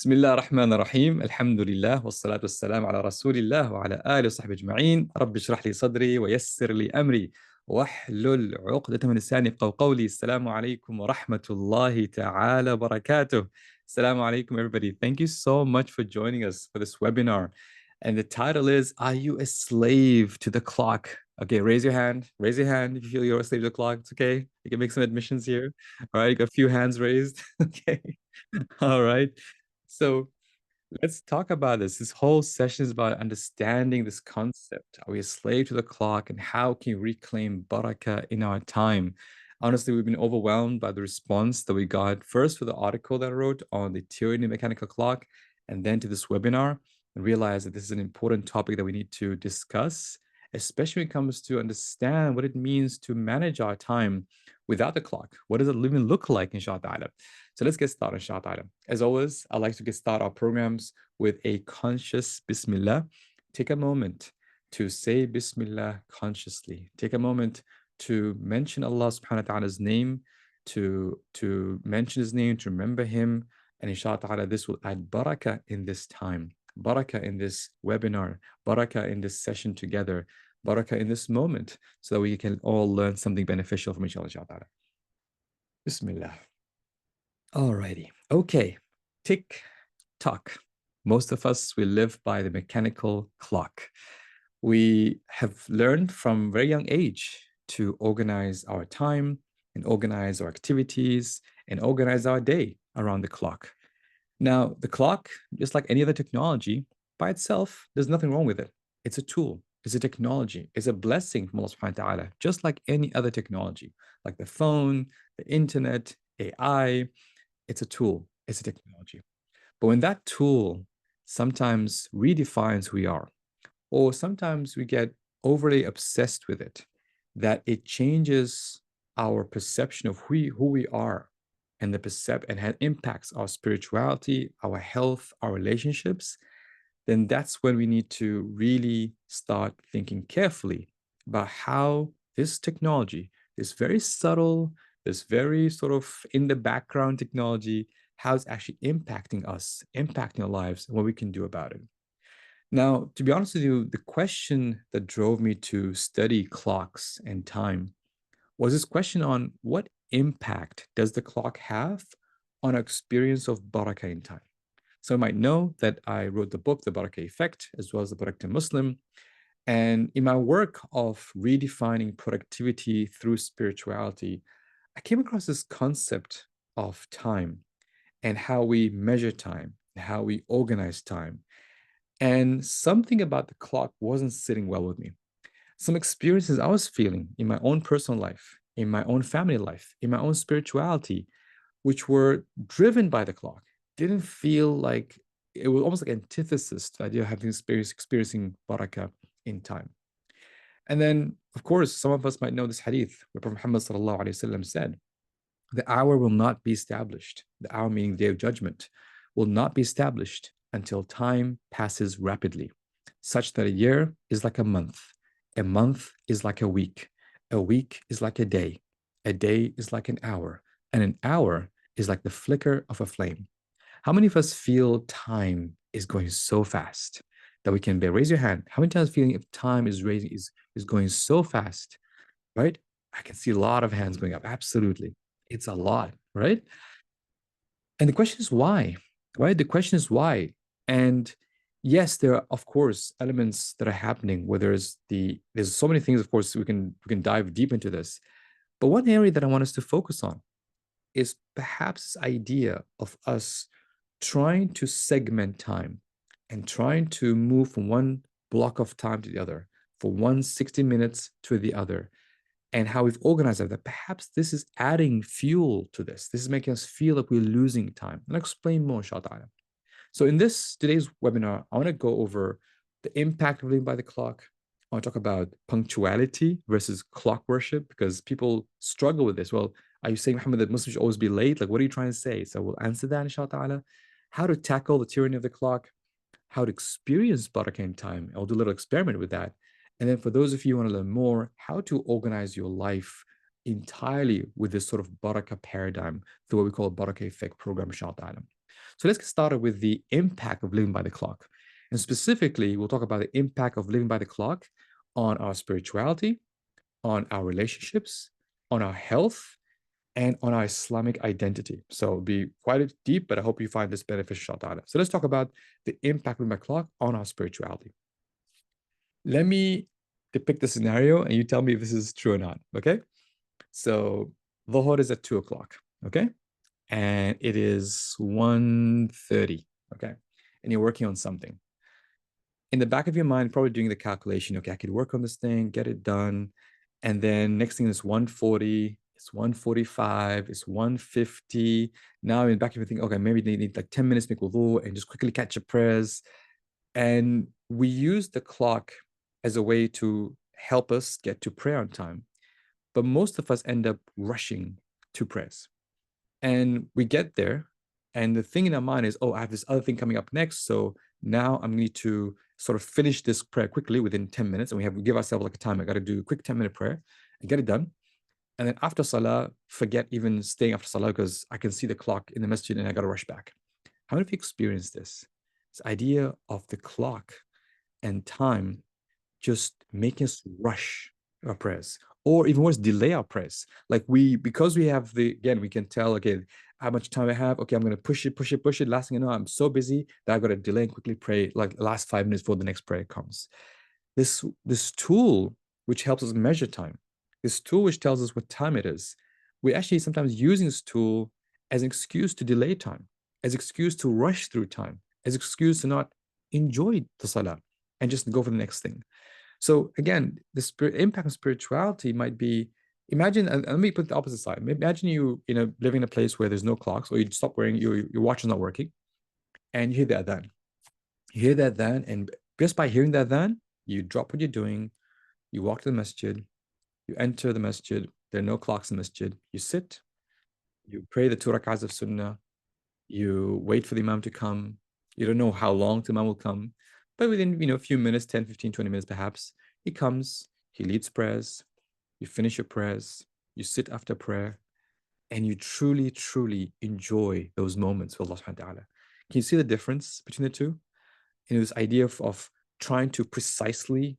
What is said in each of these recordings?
بسم الله الرحمن الرحيم الحمد لله والصلاة والسلام على رسول الله وعلى آله وصحبه أجمعين رب اشرح لي صدري ويسر لي أمري واحلل عقدة من لساني يفقهوا قولي السلام عليكم ورحمة الله تعالى وبركاته. Assalamu alaikum everybody. Thank you so much for joining us for this webinar. And the title is, Are you a slave to the clock? Okay, raise your hand. Raise your hand if you feel you're a slave to the clock. It's okay. You can make some admissions here. All right, you got a few hands raised. Okay. All right. So let's talk about this. This whole session is about understanding this concept. Are we a slave to the clock, and how can we reclaim barakah in our time? Honestly, we've been overwhelmed by the response that we got first for the article that I wrote on the tyranny mechanical clock, and then to this webinar, and realize that this is an important topic that we need to discuss, especially when it comes to understand what it means to manage our time without the clock. What does it even look like, inshallah? So let's get started, inshallah. As always, I like to get started our programs with a conscious Bismillah. Take a moment to say Bismillah consciously. Take a moment to mention Allah subhanahu wa ta'ala's name, to mention his name, to remember him. And inshallah, this will add barakah in this time, barakah in this webinar, barakah in this session together, barakah in this moment, so that we can all learn something beneficial from each other, inshallah. Bismillah. Alrighty. Okay. Tick tock. Most of us, we live by the mechanical clock. We have learned from very young age to organize our time and organize our activities and organize our day around the clock. Now, the clock, just like any other technology, by itself, there's nothing wrong with it. It's a tool, it's a technology, it's a blessing from Allah subhanahu wa ta'ala, just like any other technology, like the phone, the internet, AI. It's a tool, it's a technology. But when that tool sometimes redefines who we are, or sometimes we get overly obsessed with it, that it changes our perception of who we are, and and impacts our spirituality, our health, our relationships, then that's when we need to really start thinking carefully about how this technology, this very subtle, this very sort of in the background technology, how it's actually impacting us, impacting our lives, and what we can do about it. Now, to be honest with you, the question that drove me to study clocks and time was this question on what impact does the clock have on our experience of barakah in time? So you might know that I wrote the book, The Barakah Effect, as well as the Barakah Muslim. And in my work of redefining productivity through spirituality, I came across this concept of time and how we measure time, and how we organize time. And something about the clock wasn't sitting well with me. Some experiences I was feeling in my own personal life, in my own family life, in my own spirituality, which were driven by the clock, didn't feel like it was almost like antithesis to the idea of having experiencing barakah in time. And then, of course, some of us might know this hadith where Prophet Muhammad said, the hour will not be established, the hour meaning the day of judgment, will not be established until time passes rapidly, such that a year is like a month is like a week is like a day is like an hour, and an hour is like the flicker of a flame. How many of us feel time is going so fast that we can bear? Raise your hand. How many times feeling if time is going so fast, right? I can see a lot of hands going up. Absolutely. It's a lot, right? And the question is why, right? The question is why. And yes, there are, of course, elements that are happening where there's so many things, of course, we can dive deep into this. But one area that I want us to focus on is perhaps this idea of us trying to segment time and trying to move from one block of time to the other, from one 60 minutes to the other, and how we've organized that perhaps this is adding fuel to this. This is making us feel like we're losing time. And I'll explain more, inshallah. So in today's webinar, I want to go over the impact of living by the clock. I want to talk about punctuality versus clock worship, because people struggle with this. Well, are you saying, Muhammad, that Muslims should always be late? Like, what are you trying to say? So we'll answer that, inshallah. How to tackle the tyranny of the clock, how to experience barakah in time. I'll do a little experiment with that. And then for those of you who want to learn more, how to organize your life entirely with this sort of barakah paradigm through what we call Barakah Effect program, inshallah. So let's get started with the impact of living by the clock. And specifically, we'll talk about the impact of living by the clock on our spirituality, on our relationships, on our health, and on our Islamic identity. So it'll be quite deep, but I hope you find this beneficial data. So let's talk about the impact of my clock on our spirituality. Let me depict the scenario and you tell me if this is true or not. Okay. So Dhuhr is at 2 o'clock. Okay. And it is 1:30. Okay. And you're working on something. In the back of your mind, probably doing the calculation, okay, I could work on this thing, get it done. And then next thing is 1:40, it's 1:45, it's 1:50. Now in the back of your think, okay, maybe they need like 10 minutes to make wudu and just quickly catch your prayers. And we use the clock as a way to help us get to prayer on time. But most of us end up rushing to prayers. And we get there, and the thing in our mind is, oh, I have this other thing coming up next. So now I'm going to sort of finish this prayer quickly within 10 minutes. And we give ourselves like a time. I got to do a quick 10-minute prayer and get it done. And then after Salah, forget even staying after Salah because I can see the clock in the masjid and I got to rush back. How many of you experienced this? This idea of the clock and time just making us rush our prayers, or even worse, delay our prayers. Like because we have again, we can tell, okay, how much time I have. Okay, I'm going to push it, push it, push it. Last thing I know, I'm so busy that I've got to delay and quickly pray like the last 5 minutes before the next prayer comes. This tool, which helps us measure time, this tool which tells us what time it is, we're actually sometimes using this tool as an excuse to delay time, as an excuse to rush through time, as an excuse to not enjoy the salah and just go for the next thing. So again, the impact of spirituality might be, imagine, and let me put the opposite side. Imagine you living in a place where there's no clocks, or you stop wearing your watch is not working, and you hear that adhan. You hear that adhan, and just by hearing that adhan, you drop what you're doing, you walk to the masjid, you enter the masjid. There are no clocks in the masjid. You sit, you pray the 2 rak'ahs of sunnah, you wait for the imam to come. You don't know how long the imam will come, but within a few minutes, 10, 15, 20 minutes perhaps, he comes, he leads prayers, you finish your prayers, you sit after prayer, and you truly, truly enjoy those moments with Allah subhanahu wa ta'ala. Can you see the difference between the two? This idea of trying to precisely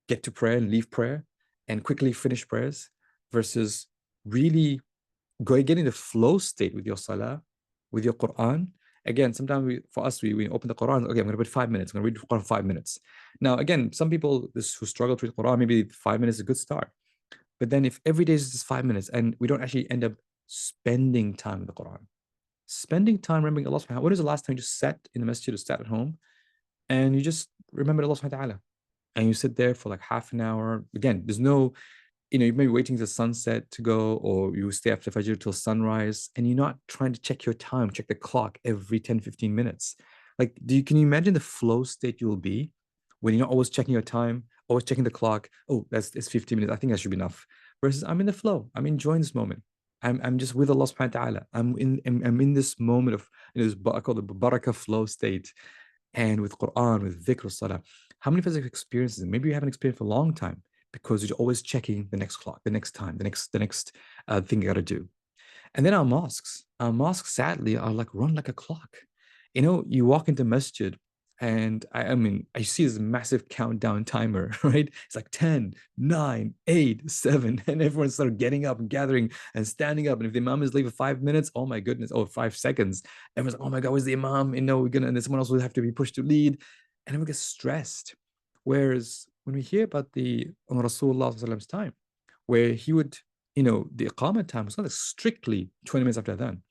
get to prayer and leave prayer and quickly finish prayers versus really getting the flow state with your salah, with your Quran. Again, sometimes for us, we open the Quran, okay, I'm going to read 5 minutes. I'm going to read Quran 5 minutes. Now, again, some people who struggle to read Quran, maybe 5 minutes is a good start. But then if every day is just 5 minutes and we don't actually end up spending time with the Quran, spending time remembering Allah subhanahu wa ta'ala. When was the last time you just sat in the masjid or sat at home and you just remembered Allah subhanahu wa ta'ala? And you sit there for like half an hour. Again, there's no, you may be waiting the sunset to go, or you stay after Fajr till sunrise, and you're not trying to check your time, check the clock every 10, 15 minutes. Like, can you imagine the flow state you will be when you're not always checking your time, always checking the clock? Oh, it's 15 minutes. I think that should be enough. Versus I'm in the flow. I'm enjoying this moment. I'm just with Allah subhanahu wa ta'ala. I'm in this moment of this I call the Barakah flow state. And with Quran, with dhikr, salah, how many of us have experienced it? Maybe you haven't experienced for a long time because you're always checking the next clock, the next time, the next thing you got to do. And then our mosques sadly are like run like a clock. You walk into masjid and I mean, I see this massive countdown timer, right? It's like 10, 9, 8, 7, and everyone started getting up and gathering and standing up. And if the imam is late for 5 minutes, oh my goodness, 5 seconds, everyone's like, oh my God, where's the imam? And then someone else will have to be pushed to lead. And everyone gets stressed. Whereas when we hear about the Rasulullah's time, where he would, the Iqamah time was not strictly 20 minutes after adhan.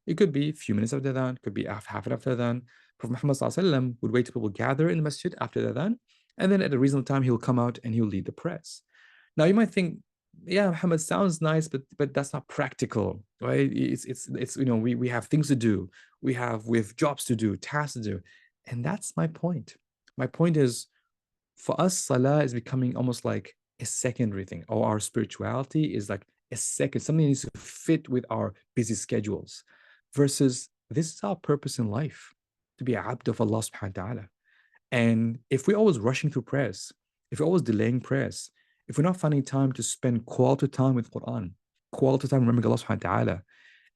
It could be a few minutes after adhan, could be half an after adhan. Prophet Muhammad ﷺ would wait till people gather in the masjid after the adhan, and then at a reasonable time, he'll come out and he'll lead the prayers. Now, you might think, yeah, Muhammad sounds nice, but that's not practical, right? It's we have things to do, we have jobs to do, tasks to do, and that's my point. My point is, for us, salah is becoming almost like a secondary thing, or our spirituality is like a second, something that needs to fit with our busy schedules, versus this is our purpose in life, to be a abd of Allah subhanahu wa ta'ala. And if we're always rushing through prayers, if we're always delaying prayers, if we're not finding time to spend quality time with Quran, quality time remembering Allah subhanahu wa ta'ala,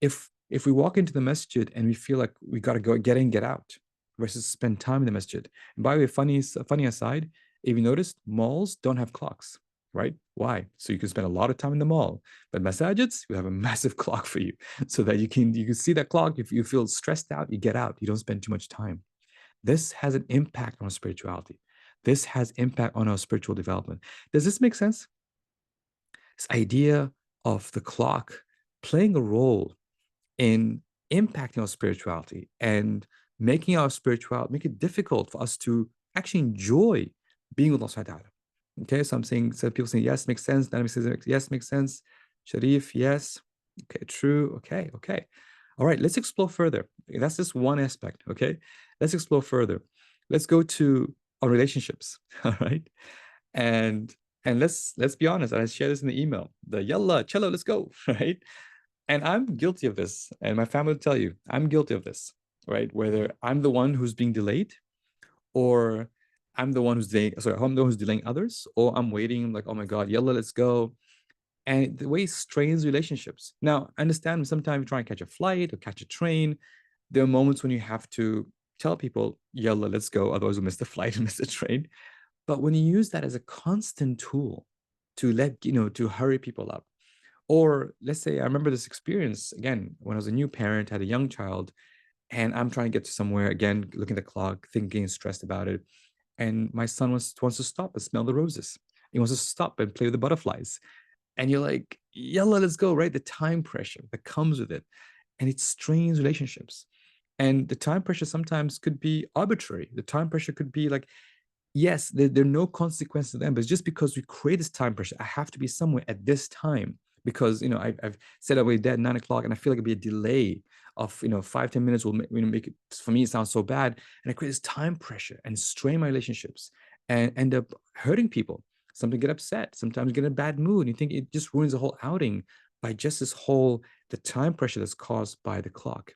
if If we walk into the masjid and we feel like we got to go get in, get out, versus spend time in the masjid. And by the way, funny aside, if you notice, malls don't have clocks, right? Why? So you can spend a lot of time in the mall. But masajids, we have a massive clock for you, so that you can see that clock. If you feel stressed out, you get out. You don't spend too much time. This has an impact on spirituality. This has impact on our spiritual development. Does this make sense? This idea of the clock playing a role in impacting our spirituality and making our spirituality, make it difficult for us to actually enjoy being with Allah Subhanahu wa Ta'ala. Okay, so I'm saying, so people saying, yes, makes sense. That makes sense. Yes, makes sense. Sharif, yes. Okay, true. Okay, okay. All right, let's explore further. That's just one aspect. Okay, let's explore further. Let's go to our relationships. All right, and let's be honest. I share this in the email. The yalla, cello, let's go. Right, and I'm guilty of this, and my family will tell you I'm guilty of this. Right, whether I'm the one who's being delayed, or I'm the one who's delaying. Sorry, I'm the one who's delaying others, or I'm waiting. Like, oh my god, yalla, let's go. And the way it strains relationships. Now, I understand sometimes you try and catch a flight or catch a train. There are moments when you have to tell people, yalla, let's go, otherwise we'll miss the flight and miss the train. But when you use that as a constant tool to to hurry people up, or let's say I remember this experience again when I was a new parent, had a young child, and I'm trying to get to somewhere again, looking at the clock, thinking, stressed about it. And my son wants to stop and smell the roses. He wants to stop and play with the butterflies. And you're like, yalla, let's go, right? The time pressure that comes with it. And it strains relationships. And the time pressure sometimes could be arbitrary. The time pressure could be like, yes, there are no consequences to them, but it's just because we create this time pressure. I have to be somewhere at this time because I've said I'll be dead at 9 o'clock, and I feel like it'd be a delay of 5-10 minutes will make it, for me it sounds so bad, and I create this time pressure and strain my relationships and end up hurting people. Sometimes get upset, sometimes get in a bad mood. You think it just ruins the whole outing by just the time pressure that's caused by the clock.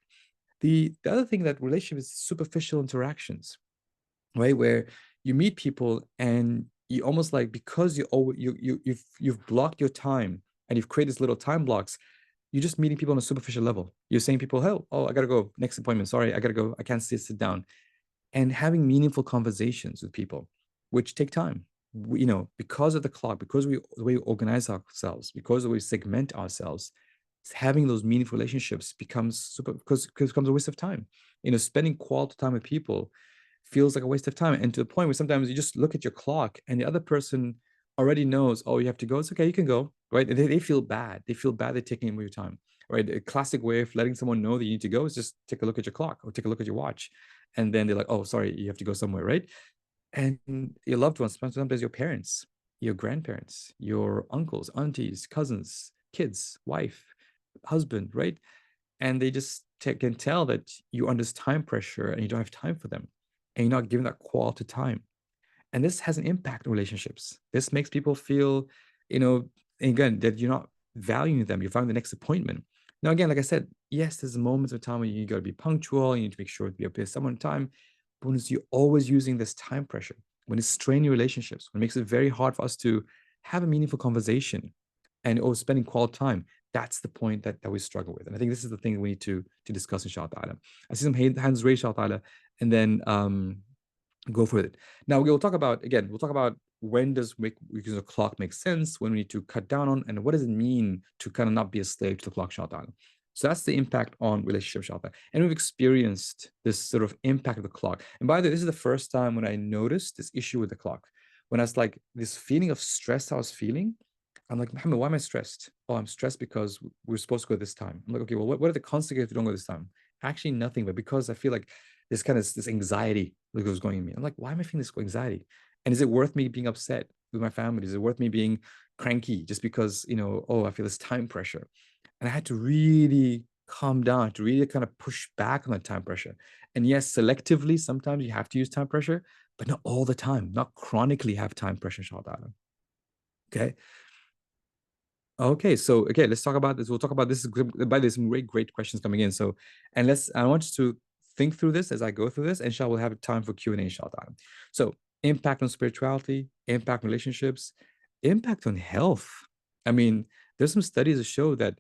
The other thing that relationship is superficial interactions, right? Where you meet people and you almost like, because you've blocked your time and you've created these little time blocks, you're just meeting people on a superficial level. You're saying people, oh, I gotta go, next appointment. Sorry, I gotta go. I can't sit down. And having meaningful conversations with people, which take time. Because of the clock, because the way we organize ourselves, because the way we segment ourselves, having those meaningful relationships becomes because it becomes a waste of time. Spending quality time with people feels like a waste of time. And to the point where sometimes you just look at your clock and the other person already knows, oh, you have to go. It's okay, you can go, right? And they feel bad. They feel bad they're taking away your time, right? A classic way of letting someone know that you need to go is just take a look at your clock or take a look at your watch. And then they're like, oh, sorry, you have to go somewhere, right? And your loved ones, sometimes your parents, your grandparents, your uncles, aunties, cousins, kids, wife, husband, right? And they just can tell that you're under this time pressure and you don't have time for them, and you're not giving that quality time. And this has an impact on relationships. This makes people feel, again, that you're not valuing them. You're valuing the next appointment. Now, again, like I said, yes, there's moments of time when you got to be punctual. You need to make sure to be up there someone on time. But when you're always using this time pressure, when it's straining your relationships, when it makes it very hard for us to have a meaningful conversation or spending quality time, that's the point that we struggle with. And I think this is the thing we need to discuss, inshallah ta'ala. I see some hands raised, inshallah ta'ala, and then go for it. Now we'll talk about, when does using a clock make sense, when we need to cut down on, and what does it mean to kind of not be a slave to the clock, inshallah. So that's the impact on relationship, inshallah. And we've experienced this sort of impact of the clock. And by the way, this is the first time when I noticed this issue with the clock. When I was like, this feeling of stress I was feeling, I'm like, Muhammad, why am I stressed? Oh, I'm stressed because we're supposed to go this time. I'm like, okay, well, what are the consequences if we don't go this time? Actually, nothing, but because I feel like this anxiety that was going in me. I'm like, why am I feeling this anxiety? And is it worth me being upset with my family? Is it worth me being cranky just because, oh, I feel this time pressure? And I had to really calm down, to really kind of push back on that time pressure. And yes, selectively, sometimes you have to use time pressure, but not all the time, not chronically have time pressure, inshallah. Okay. Okay, so okay, let's talk about this. We'll talk about this. By this, some great questions coming in. So, and I want you to think through this as I go through this. Inshallah, we'll have time for Q&A, inshallah. So, impact on spirituality, impact on relationships, impact on health. I mean, there's some studies that show that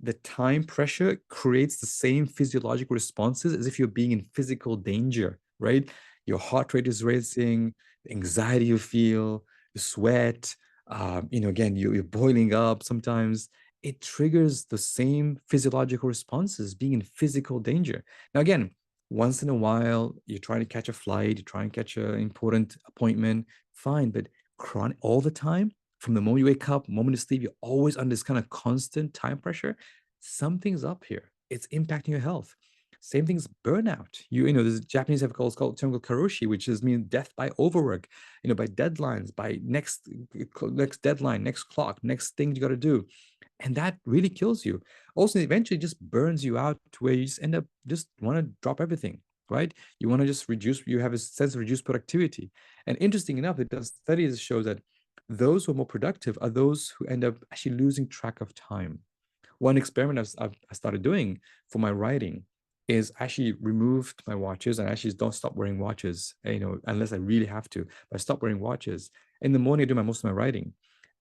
the time pressure creates the same physiological responses as if you're being in physical danger, right? Your heart rate is racing, the anxiety you feel, the sweat, again, you're boiling up sometimes. It triggers the same physiological responses being in physical danger. Now, again, once in a while, you're trying to catch a flight, you're trying to catch an important appointment, fine, but chronic all the time, from the moment you wake up, moment you sleep, you're always under this kind of constant time pressure. Something's up here. It's impacting your health. Same thing's burnout. There's Japanese have called, it's called term called karoshi, which is mean death by overwork, by deadlines, by next deadline, next clock, next thing you got to do. And that really kills you. Also, eventually just burns you out to where you just end up just want to drop everything, right? You want to just reduce, you have a sense of reduced productivity. And interesting enough, it does studies that show that those who are more productive are those who end up actually losing track of time. One experiment I started doing for my writing is actually removed my watches and actually don't stop wearing watches, unless I really have to. But I stop wearing watches. In the morning, I do most of my writing.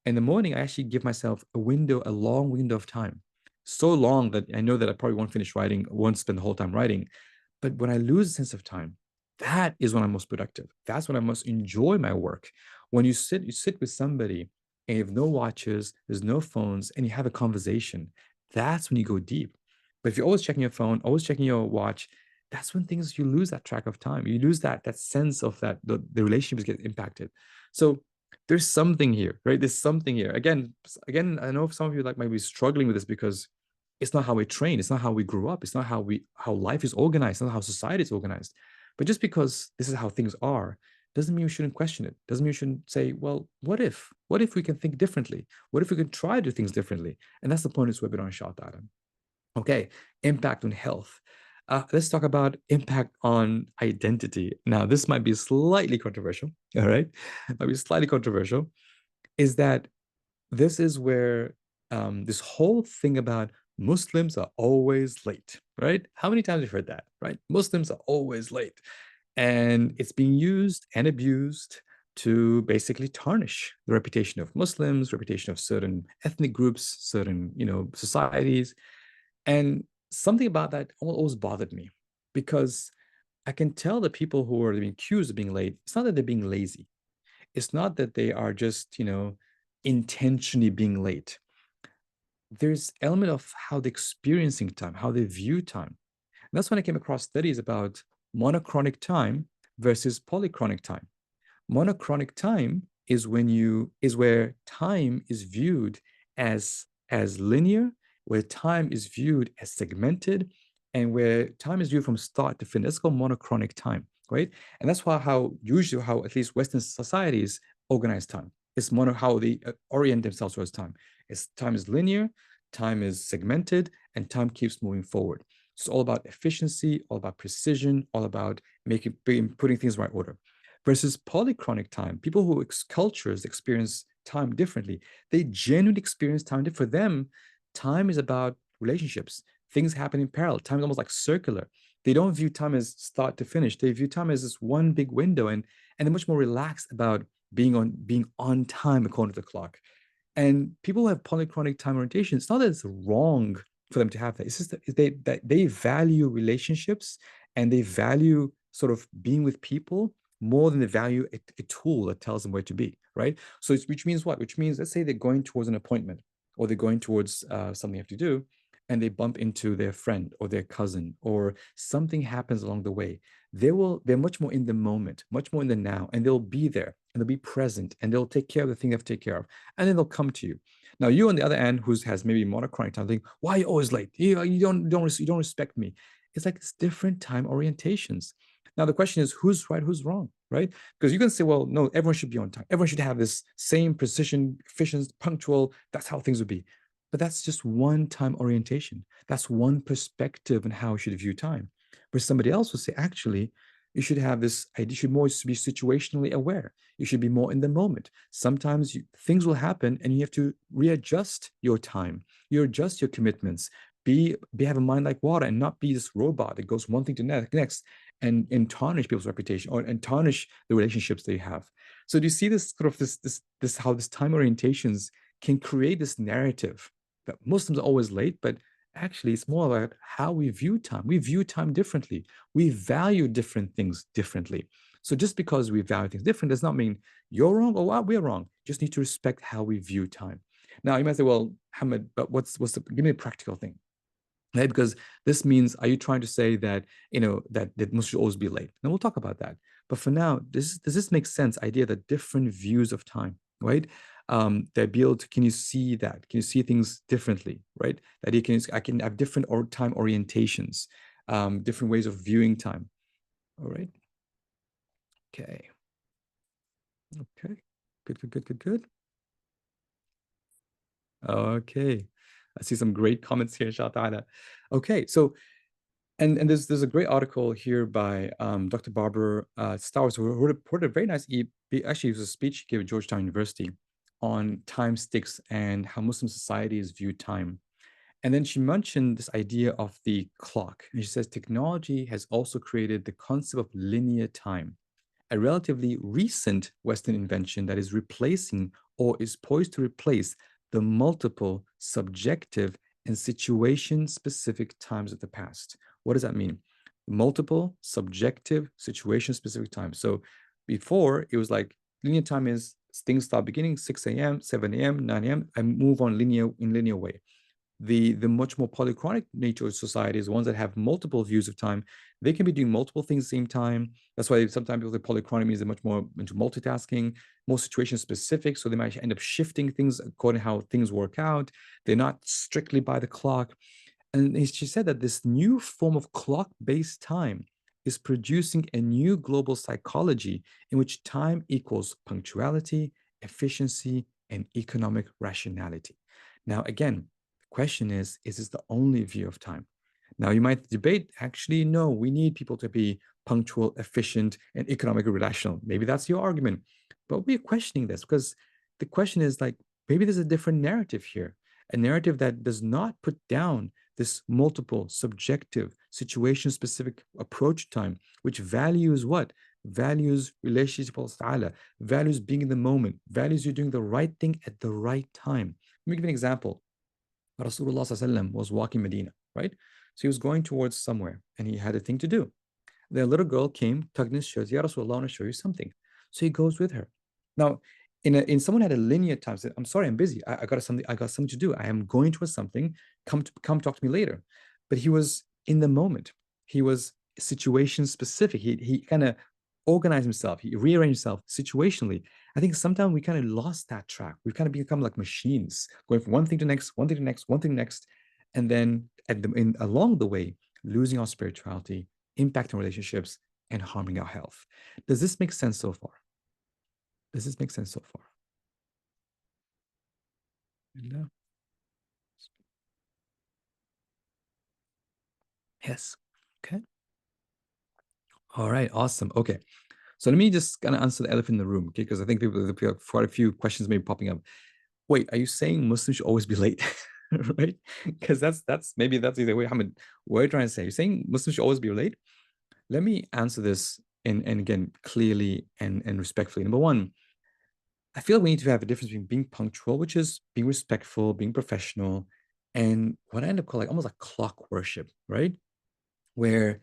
In the morning, I actually give myself a long window of time. So long that I know that I probably won't finish writing, won't spend the whole time writing. But when I lose a sense of time, that is when I'm most productive. That's when I most enjoy my work. When you sit with somebody and you have no watches, there's no phones, and you have a conversation, that's when you go deep. But if you're always checking your phone, always checking your watch, that's when you lose that track of time. You lose that sense of that the relationships get impacted. So there's something here, right? There's something here. Again, I know some of you might be struggling with this because it's not how we train, it's not how we grew up, it's not how life is organized, it's not how society is organized. But just because this is how things are, doesn't mean we shouldn't question it. Doesn't mean we shouldn't say, well, what if? What if we can think differently? What if we can try to do things differently? And that's the point of this webinar, Shot Adam. Okay, impact on health. Let's talk about impact on identity. Now, this might be slightly controversial, all right? Might be slightly controversial, is that this is where this whole thing about Muslims are always late, right? How many times have you heard that, right? Muslims are always late. And it's being used and abused to basically tarnish the reputation of Muslims, reputation of certain ethnic groups, certain, societies. And something about that always bothered me because I can tell the people who are being accused of being late, it's not that they're being lazy. It's not that they are just, intentionally being late. There's element of how they're experiencing time, how they view time. And that's when I came across studies about monochronic time versus polychronic time. Monochronic time is where time is viewed as linear, where time is viewed as segmented, and where time is viewed from start to finish. That's called monochronic time, right? And that's how at least Western societies organize time. It's how they orient themselves towards time. Time is linear, time is segmented, and time keeps moving forward. It's all about efficiency, all about precision, all about putting things in the right order. Versus polychronic time, people who cultures experience time differently. They genuinely experience time. For them, time is about relationships. Things happen in parallel. Time is almost like circular. They don't view time as start to finish. They view time as this one big window, and they're much more relaxed about being on time according to the clock. And people who have polychronic time orientation, it's not that it's wrong for them to have that. It's just that they value relationships and they value sort of being with people more than they value a tool that tells them where to be, right? So which means what? Which means, let's say they're going towards an appointment or they're going towards something they have to do, and they bump into their friend or their cousin or something happens along the way. They're much more in the moment, much more in the now, and they'll be there and they'll be present and they'll take care of the thing they have to take care of, and then they'll come to you. Now, you on the other end, who has maybe monochronic time, think, why are you always late? You don't respect me. It's like it's different time orientations. Now, the question is, who's right, who's wrong, right? Because you can say, well, no, everyone should be on time. Everyone should have this same precision, efficient, punctual. That's how things would be. But that's just one time orientation. That's one perspective on how you should view time. Where somebody else will say, actually, you should have this idea, you should more be situationally aware. You should be more in the moment. Sometimes things will happen and you have to readjust your time, you adjust your commitments, have a mind like water and not be this robot that goes one thing to next and tarnish people's reputation and tarnish the relationships they have. So do you see this sort of this how this time orientations can create this narrative that Muslims are always late, but actually it's more about how we view time. We view time differently. We value different things differently. So just because we value things different does not mean you're wrong or we're wrong. Just need to respect how we view time. Now you might say, well, Hamid, but what's the give me a practical thing? Right? Because this means, are you trying to say that that Muslims should always be late? And we'll talk about that. But for now, does this make sense? Idea that different views of time, right? That be able to, can you see that? Can you see things differently, right? That you can, I can have different time orientations, different ways of viewing time. All right. Okay. Okay. Good. Good. Good. Good. Good. Okay. I see some great comments here, inshallah. Okay. So and there's a great article here by Dr. Barbara Stowers, who wrote a very nice actually it was a speech he gave at Georgetown University on time sticks and how Muslim societies view time. And then she mentioned this idea of the clock. And she says technology has also created the concept of linear time, a relatively recent Western invention that is replacing or is poised to replace the multiple subjective and situation specific times of the past. What does that mean? Multiple subjective situation specific times. So before it was like linear time is things start beginning 6 a.m., 7 a.m., 9 a.m. I move on linear way. The much more polychronic nature of society is ones that have multiple views of time. They can be doing multiple things at the same time. That's why sometimes people say polychronic means they're much more into multitasking, more situation specific. So they might end up shifting things according to how things work out. They're not strictly by the clock. And she said that this new form of clock-based time is producing a new global psychology in which time equals punctuality, efficiency, and economic rationality. Now, again, question is this the only view of time? Now, you might debate, actually, no, we need people to be punctual, efficient, and economically rational. Maybe that's your argument. But we're questioning this because the question is like, maybe there's a different narrative here, a narrative that does not put down this multiple, subjective, situation specific approach time, which values what? Values relationship with Allah, values being in the moment, values you doing the right thing at the right time. Let me give you an example. Rasulullah was walking Medina, right? So he was going towards somewhere and he had a thing to do. The little girl came, tugged in his shirt, Ya Rasulullah, I want to show you something. So he goes with her. Now, in someone had a linear time, said, I'm sorry, I'm busy. I got something to do. I am going towards something. Come talk to me later. But he was in the moment. He was situation specific. He kind of organized himself, he rearranged himself situationally. I think sometimes we kind of lost that track. We've kind of become like machines, going from one thing to next, one thing to next, one thing next, and then along the way, losing our spirituality, impacting relationships, and harming our health. Does this make sense so far? Does this make sense so far? No. Yes. Okay. All right. Awesome. Okay. So let me just kind of answer the elephant in the room, okay? Because I think people, quite a few questions may be popping up. Wait, are you saying Muslims should always be late? Right? Because that's maybe that's the way. Hamid, what are you trying to say? You're saying Muslims should always be late? Let me answer this and again clearly and respectfully. Number one, I feel we need to have a difference between being punctual, which is being respectful, being professional, and what I end up calling almost like clock worship, right? Where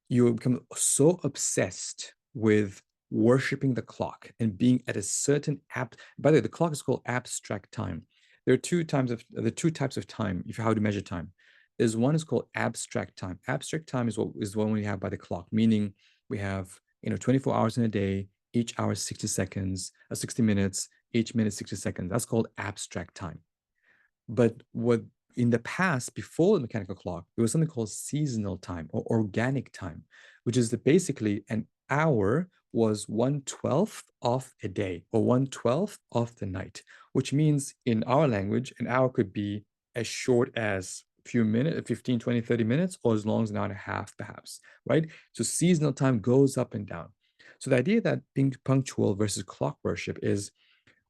you become so obsessed with worshiping the clock and being at a certain by the way, the clock is called abstract time. There are two types of time if you how to measure time. There's one is called abstract time. Abstract time is what we have by the clock, meaning we have 24 hours in a day, each hour is 60 seconds, 60 minutes, each minute 60 seconds. That's called abstract time. But what in the past, before the mechanical clock, there was something called seasonal time or organic time, which is that basically an hour was 1/12th of a day or 1/12th of the night, which means in our language, an hour could be as short as a few minutes, 15, 20, 30 minutes, or as long as an hour and a half, perhaps, right? So seasonal time goes up and down. So the idea that being punctual versus clock worship is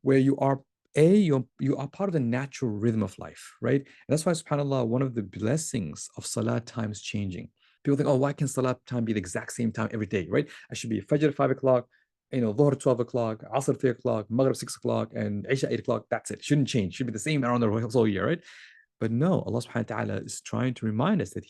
where you are part of the natural rhythm of life, right? And that's why, subhanAllah, one of the blessings of salat time is changing. People think, oh, why can salat time be the exact same time every day, right? I should be Fajr 5 o'clock, Dhuhr 12 o'clock, Asr 3 o'clock, Maghrib 6 o'clock, and Isha 8 o'clock. That's it. Shouldn't change. Should be the same around the whole year, right? But no, Allah subhanahu wa ta'ala is trying to remind us that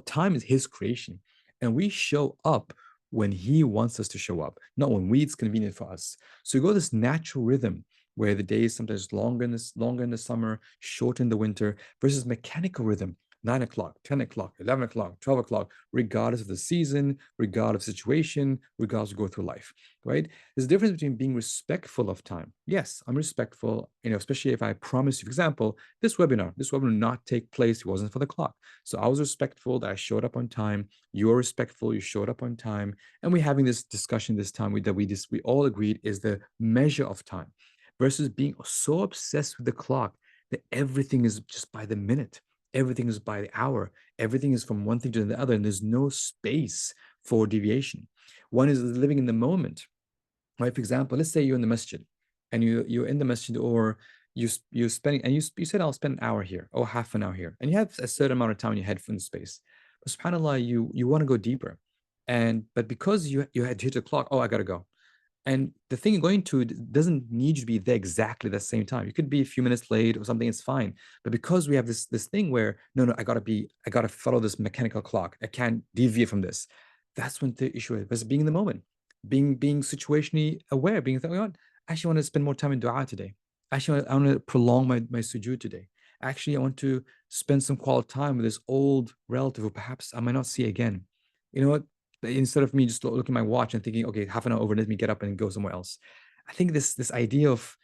time is His creation. And we show up when He wants us to show up, not when it's convenient for us. So you go this natural rhythm where the days sometimes longer in the summer, short in the winter, versus mechanical rhythm, 9 o'clock, 10 o'clock, 11 o'clock, 12 o'clock, regardless of the season, regardless of situation, regardless of go through life, right? There's a difference between being respectful of time. Yes, I'm respectful, especially if I promise you, for example, this webinar will not take place. It wasn't for the clock. So I was respectful that I showed up on time. You are respectful. You showed up on time. And we're having this discussion this time we all agreed is the measure of time versus being so obsessed with the clock that everything is just by the minute. Everything is by the hour. Everything is from one thing to the other. And there's no space for deviation. One is living in the moment, right? For example, let's say you're in the masjid and you're in the masjid, or you're spending, and you said I'll spend an hour here or half an hour here, and you have a certain amount of time in your head for space. But subhanAllah, you want to go deeper. But because you had hit the clock, oh, I gotta go. And the thing you're going to doesn't need you to be there exactly the same time. You could be a few minutes late or something, it's fine. But because we have this thing where no, I gotta follow this mechanical clock. I can't deviate from this. That's when the issue is. But being in the moment, being situationally aware, being thinking, oh, I actually want to spend more time in dua today. Actually, I want to prolong my sujood today. Actually, I want to spend some quality time with this old relative who perhaps I might not see again. You know what? Instead of me just looking at my watch and thinking, okay, half an hour over, let me get up and go somewhere else. I think this idea of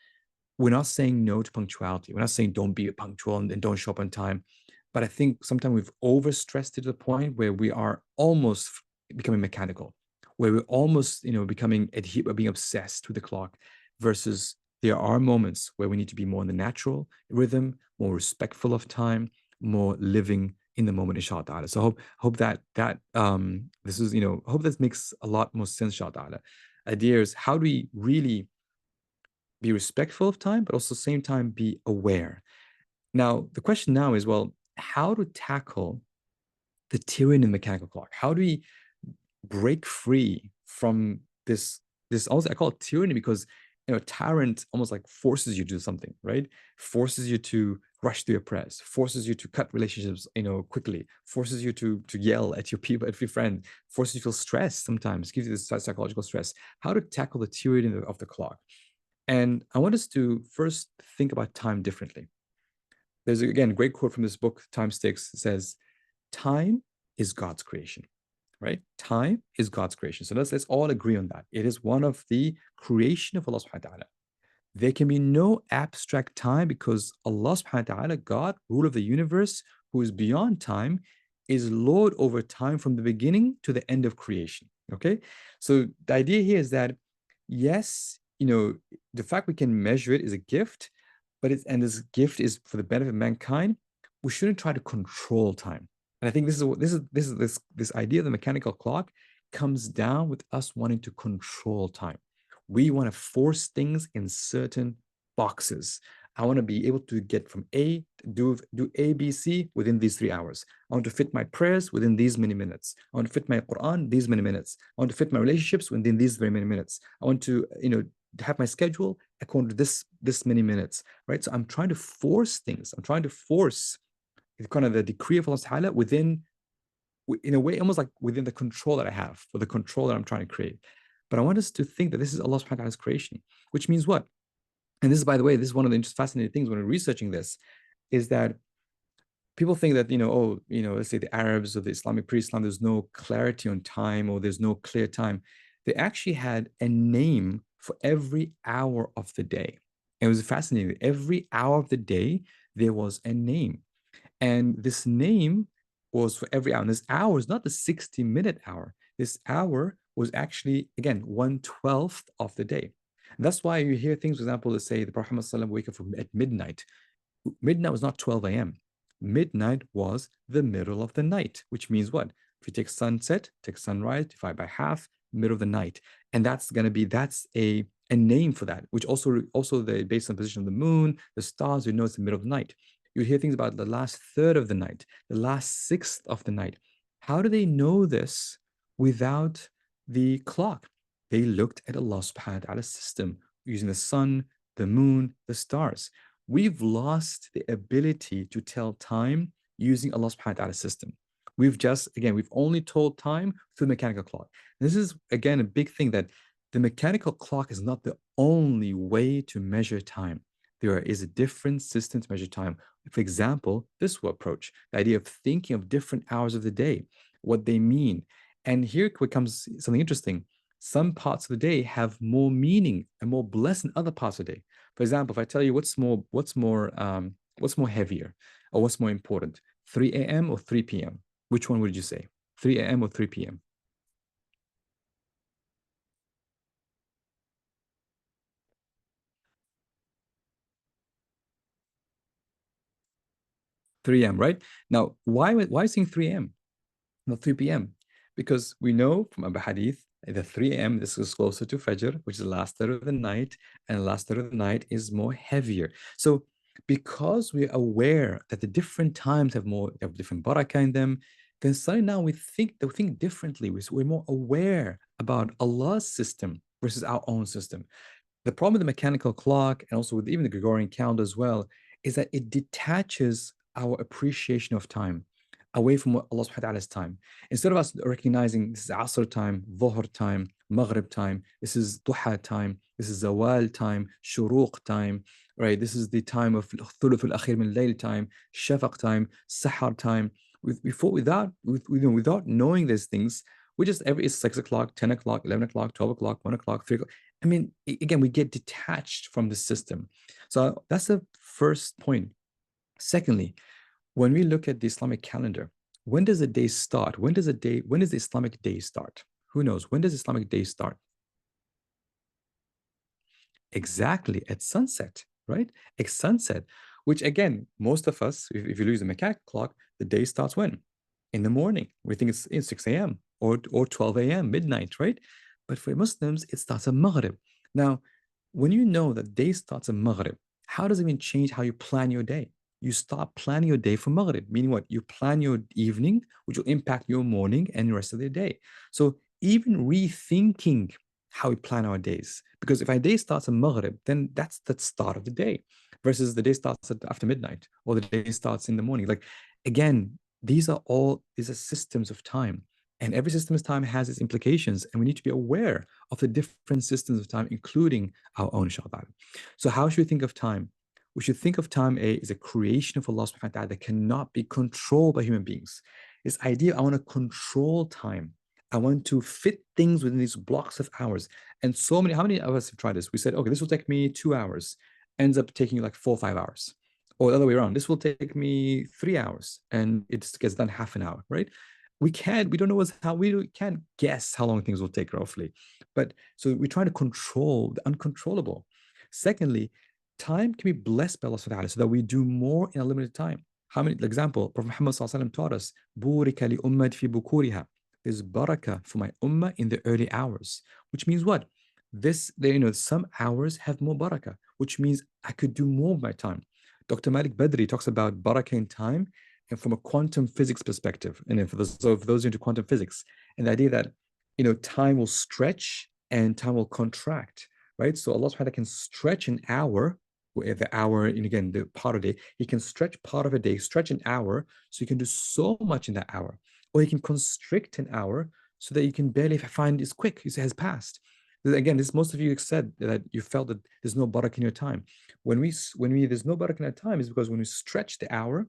we're not saying no to punctuality. We're not saying don't be punctual and don't show up on time. But I think sometimes we've overstressed it to the point where we are almost becoming mechanical, where we're almost, becoming being obsessed with the clock versus there are moments where we need to be more in the natural rhythm, more respectful of time, more living in the moment, inshallah. So hope that this is, hope this makes a lot more sense, inshallah. Idea is how do we really be respectful of time, but also at the same time be aware. Now, the question now is, well, how to tackle the tyranny in the mechanical clock? How do we break free from this also I call it tyranny because tyrant almost like forces you to do something, right? Forces you to rush through your prayers, forces you to cut relationships, quickly, forces you to yell at your people, at your friend, forces you to feel stressed sometimes, gives you this psychological stress. How to tackle the tyranny of the clock? And I want us to first think about time differently. There's again a great quote from this book, Time Sticks. It says, "Time is God's creation." Right? Time is God's creation. So let's all agree on that. It is one of the creation of Allah subhanahu wa ta'ala. There can be no abstract time because Allah subhanahu wa ta'ala, God, ruler of the universe, who is beyond time, is Lord over time from the beginning to the end of creation. Okay? So the idea here is that yes, the fact we can measure it is a gift, but this gift is for the benefit of mankind. We shouldn't try to control time. And I think this idea of the mechanical clock comes down with us wanting to control time. We want to force things in certain boxes. I want to be able to get from A, do A, B, C within these 3 hours. I want to fit my prayers within these many minutes. I want to fit my Quran these many minutes. I want to fit my relationships within these very many minutes. I want to, have my schedule according to this many minutes, right? So I'm trying to force things. I'm trying to force kind of the decree of Allah Ta'ala within, in a way, almost like within the control that I have, or the control that I'm trying to create. But I want us to think that this is Allah subhanahu wa ta'ala's creation, which means what? And this is, by the way, this is one of the fascinating things when we're researching this, is that people think that, let's say the Arabs or the Islamic pre-Islam, there's no clarity on time or there's no clear time. They actually had a name for every hour of the day. It was fascinating. Every hour of the day, there was a name. And this name was for every hour. And this hour is not the 60-minute hour. This hour was actually, again, 1/12 of the day. And that's why you hear things, for example, that say the Prophet Muhammad wake up at midnight. Midnight was not 12 a.m. Midnight was the middle of the night, which means what? If you take sunset, take sunrise, divide by half, middle of the night. And that's a name for that, which also based on the position of the moon, the stars, you know it's the middle of the night. You hear things about the last third of the night, the last sixth of the night. How do they know this without the clock? They looked at Allah subhanahu wa ta'ala's system using the sun, the moon, the stars. we've lost the ability to tell time using Allah subhanahu wa ta'ala's system. We've only told time through the mechanical clock. This is, again, a big thing that the mechanical clock is not the only way to measure time. There is a different system to measure time. For example, this approach, the idea of thinking of different hours of the day, what they mean. And here becomes something interesting. Some parts of the day have more meaning and more bliss than other parts of the day. For example, if I tell you what's more heavier or what's more important, 3 a.m. or 3 p.m., which one would you say? 3 a.m. or 3 p.m.? 3 a.m., right? Now, why saying 3 a.m., not 3 p.m.? Because we know from Abu Hadith, the 3 a.m., this is closer to Fajr, which is the last third of the night, and the last third of the night is more heavier. So because we're aware that the different times have different barakah in them, then suddenly now we think differently. We're more aware about Allah's system versus our own system. The problem with the mechanical clock and also with even the Gregorian calendar as well is that it detaches our appreciation of time away from what Allah subhanahu wa ta'ala's time. Instead of us recognizing this is Asr time, Dhuhr time, Maghrib time, this is Duha time, this is Zawal time, Shuruq time, right? This is the time of Thuluth al-Akhir min Layl time, Shafaq time, Sahar time. Without knowing these things, we just it's 6 o'clock, 10 o'clock, 11 o'clock, 12 o'clock, 1 o'clock, 3 o'clock. I mean, again, we get detached from the system. So that's the first point. Secondly, when we look at the Islamic calendar, when does the day start? When does the Islamic day start? Who knows? When does Islamic day start? Exactly at sunset, right? At sunset, which again, most of us, if you lose the mechanical clock, the day starts when? In the morning. We think it's 6 a.m. or 12 a.m., midnight, right? But for Muslims, it starts at Maghrib. Now, when you know that day starts at Maghrib, how does it even change how you plan your day? You start planning your day for Maghrib, meaning what? You plan your evening, which will impact your morning and the rest of the day. So even rethinking how we plan our days. Because if our day starts at Maghrib, then that's the start of the day versus the day starts after midnight or the day starts in the morning. Like, again, these are systems of time. And every system of time has its implications. And we need to be aware of the different systems of time, including our own, inshallah. So how should we think of time? We should think of time as a creation of Allah subhanahu wa ta'ala that cannot be controlled by human beings. This idea, I want to control time. I want to fit things within these blocks of hours. And how many of us have tried this? We said, okay, this will take me 2 hours, ends up taking you like 4 or 5 hours. Or the other way around, this will take me 3 hours and it gets done half an hour, right? We don't know we can't guess how long things will take roughly. But so we try to control the uncontrollable. Secondly, time can be blessed by Allah subhanahu wa ta'ala so that we do more in a limited time. How many, for example, Prophet Muhammad taught us, Burika li ummati fi bukuriha. There's barakah for my ummah in the early hours, which means what? Some hours have more barakah, which means I could do more with my time. Dr. Malik Badri talks about barakah in time and from a quantum physics perspective. And then for those into quantum physics, and the idea that time will stretch and time will contract, right? So Allah subhanahu wa ta'ala can stretch an hour, the hour, and again, the part of the day, He can stretch part of a day, stretch an hour, so you can do so much in that hour. Or He can constrict an hour so that you can barely find it's quick, it has passed. Again, this most of you said that you felt that there's no barakah in your time. When we there's no barakah in our time is because when we stretch the hour,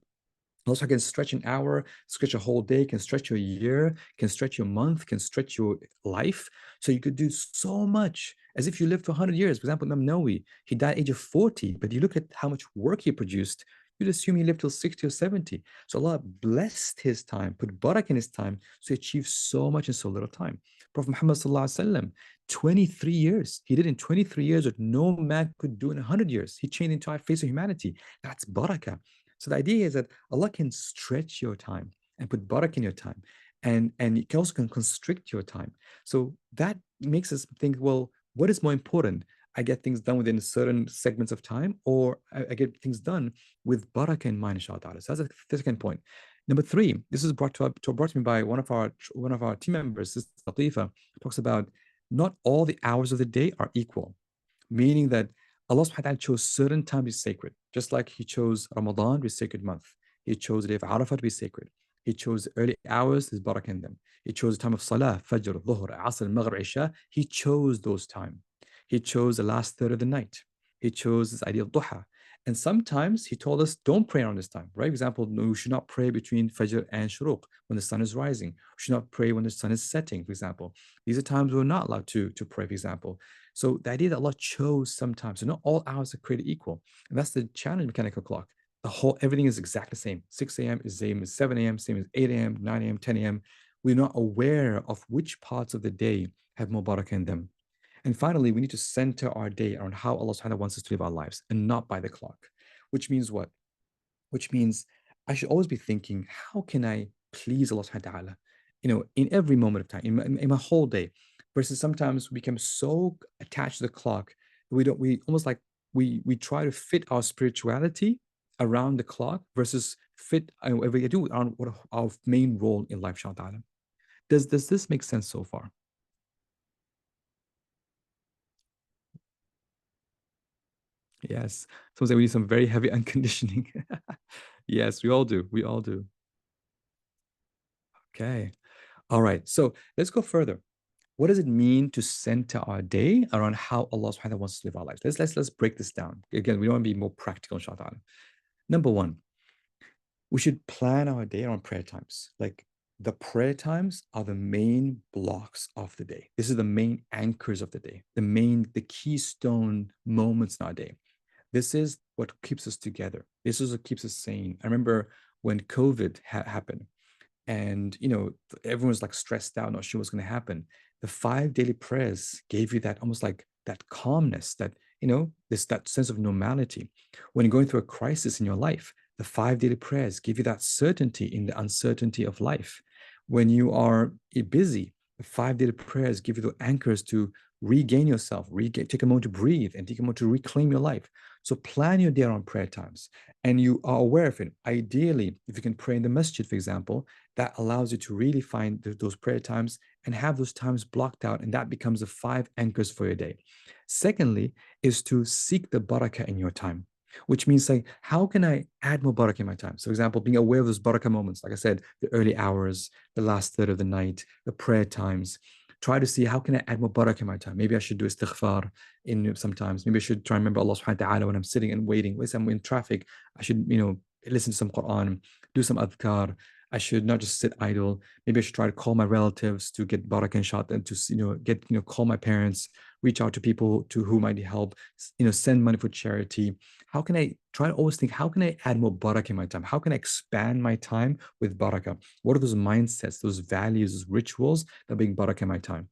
also can stretch an hour, stretch a whole day, can stretch your year, can stretch your month, can stretch your life. So you could do so much as if you lived for 100 years. For example, Imam Nawawi, he died at the age of 40, but you look at how much work he produced, you'd assume he lived till 60 or 70. So Allah blessed his time, put barakah in his time, so he achieved so much in so little time. Prophet Muhammad sallallahu alaihi wasallam, 23 years. He did in 23 years what no man could do in 100 years. He changed the entire face of humanity. That's barakah. So the idea is that Allah can stretch your time and put barakah in your time. And it also can constrict your time. So that makes us think, well, what is more important? I get things done within certain segments of time, or I get things done with barakah in mind, inshallah. So that's the second point. Number three, this is brought to me by one of our team members, Sister Latifa, talks about not all the hours of the day are equal, meaning that Allah subhanahu wa ta'ala chose certain time to be sacred, just like He chose Ramadan to be a sacred month. He chose the day of Arafah to be sacred. He chose the early hours, there's barakah in them. He chose the time of Salah, Fajr, Dhuhr, Asr, Maghrib, Isha. He chose those time. He chose the last third of the night. He chose this idea of duha. And sometimes he told us, don't pray around this time, right? For example, no, we should not pray between Fajr and Shuruq when the sun is rising. We should not pray when the sun is setting, for example. These are times we're not allowed to pray, for example. So the idea that Allah chose sometimes, so not all hours are created equal. And that's the challenge of mechanical clock. The whole, everything is exactly the same. 6 a.m. is same as 7 a.m., same as 8 a.m., 9 a.m., 10 a.m. We're not aware of which parts of the day have more barakah in them. And finally, we need to center our day around how Allah subhanahu wa ta'ala wants us to live our lives and not by the clock. Which means what? Which means I should always be thinking, how can I please Allah subhanahu wa ta'ala? In every moment of time, in my whole day. Versus sometimes we become so attached to the clock, we almost like we try to fit our spirituality around the clock versus fit we do around what our main role in life, inshallah. Does this make sense so far? Yes. So say we need some very heavy unconditioning. Yes, we all do. We all do. Okay. All right. So let's go further. What does it mean to center our day around how Allah subhanahu wa ta'ala wants to live our lives? Let's break this down. Again, we want to be more practical, inshallah. Number one, we should plan our day around prayer times. Like the prayer times are the main blocks of the day. This is the main anchors of the day, the keystone moments in our day. This is what keeps us together. This is what keeps us sane. I remember when COVID happened, and everyone was like stressed out, not sure what's going to happen. The five daily prayers gave you that, almost like that calmness, that that sense of normality. When you're going through a crisis in your life, the five daily prayers give you that certainty in the uncertainty of life. When you are busy, the five daily prayers give you the anchors to regain yourself, take a moment to breathe, and take a moment to reclaim your life. So plan your day around prayer times, and you are aware of it. Ideally, if you can pray in the masjid, for example, that allows you to really find those prayer times and have those times blocked out, and that becomes the five anchors for your day. Secondly, is to seek the barakah in your time, which means like, how can I add more barakah in my time? So, for example, being aware of those barakah moments, like I said, the early hours, the last third of the night, the prayer times. Try to see, how can I add more barakah in my time? Maybe I should do istighfar in sometimes. Maybe I should try and remember Allah subhanahu wa ta'ala when I'm sitting and waiting. When I'm in traffic, I should, listen to some Quran, do some adhkar. I should not just sit idle. Maybe I should try to call my relatives to get barakah and shot, and to get call my parents, reach out to people to whom I need help, send money for charity. How can I try to always think, how can I add more barakah in my time? How can I expand my time with barakah? What are those mindsets, those values, those rituals that bring barakah in my time?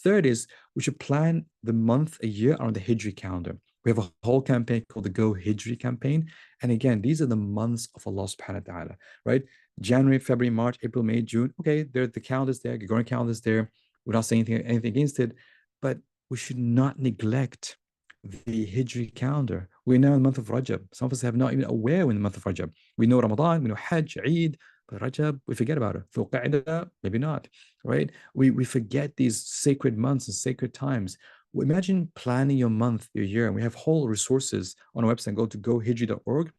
Third is, we should plan the month, a year around the Hijri calendar. We have a whole campaign called the Go Hijri campaign. And again, these are the months of Allah subhanahu wa ta'ala, right? January, February, March, April, May, June. Okay, the calendar's there, Gregorian calendar's there. We're not saying anything against it, but we should not neglect the Hijri calendar. We're now in the month of Rajab. Some of us have not even aware we're in the month of Rajab. We know Ramadan, we know Hajj, Eid, but Rajab, we forget about it. Dhul Qa'dah, maybe not, right? We forget these sacred months and sacred times. Imagine planning your month, your year, and we have whole resources on our website. Go to gohijri.org.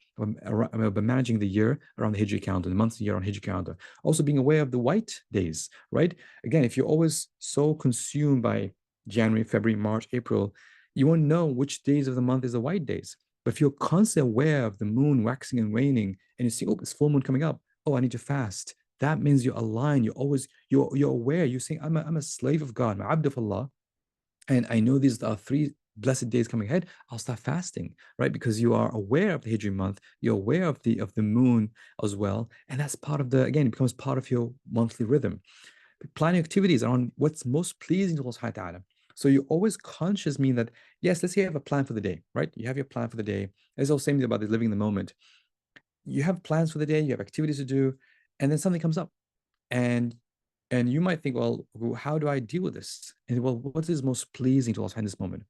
About managing the year around the Hijri calendar, the months and year on Hijri calendar. Also being aware of the white days, right? Again, if you're always so consumed by January, February, March, April, you won't know which days of the month is the white days. But if you're constantly aware of the moon waxing and waning, and you see, oh, it's full moon coming up. Oh, I need to fast. That means you're aligned. You're aware. You're saying, I'm a slave of God, I'm abd of Allah, and I know these are three blessed days coming ahead. I'll start fasting, right? Because you are aware of the Hijri month, you're aware of the moon as well, and that's part of the, again, it becomes part of your monthly rhythm. Planning activities on what's most pleasing to Allah subhanahu wa ta'ala. So you're always conscious, mean that, yes, let's say you have a plan for the day, right? You have your plan for the day. There's also same thing about living in the moment. You have plans for the day, you have activities to do, and then something comes up. And you might think, well, how do I deal with this? And well, what is most pleasing to Allah in this moment?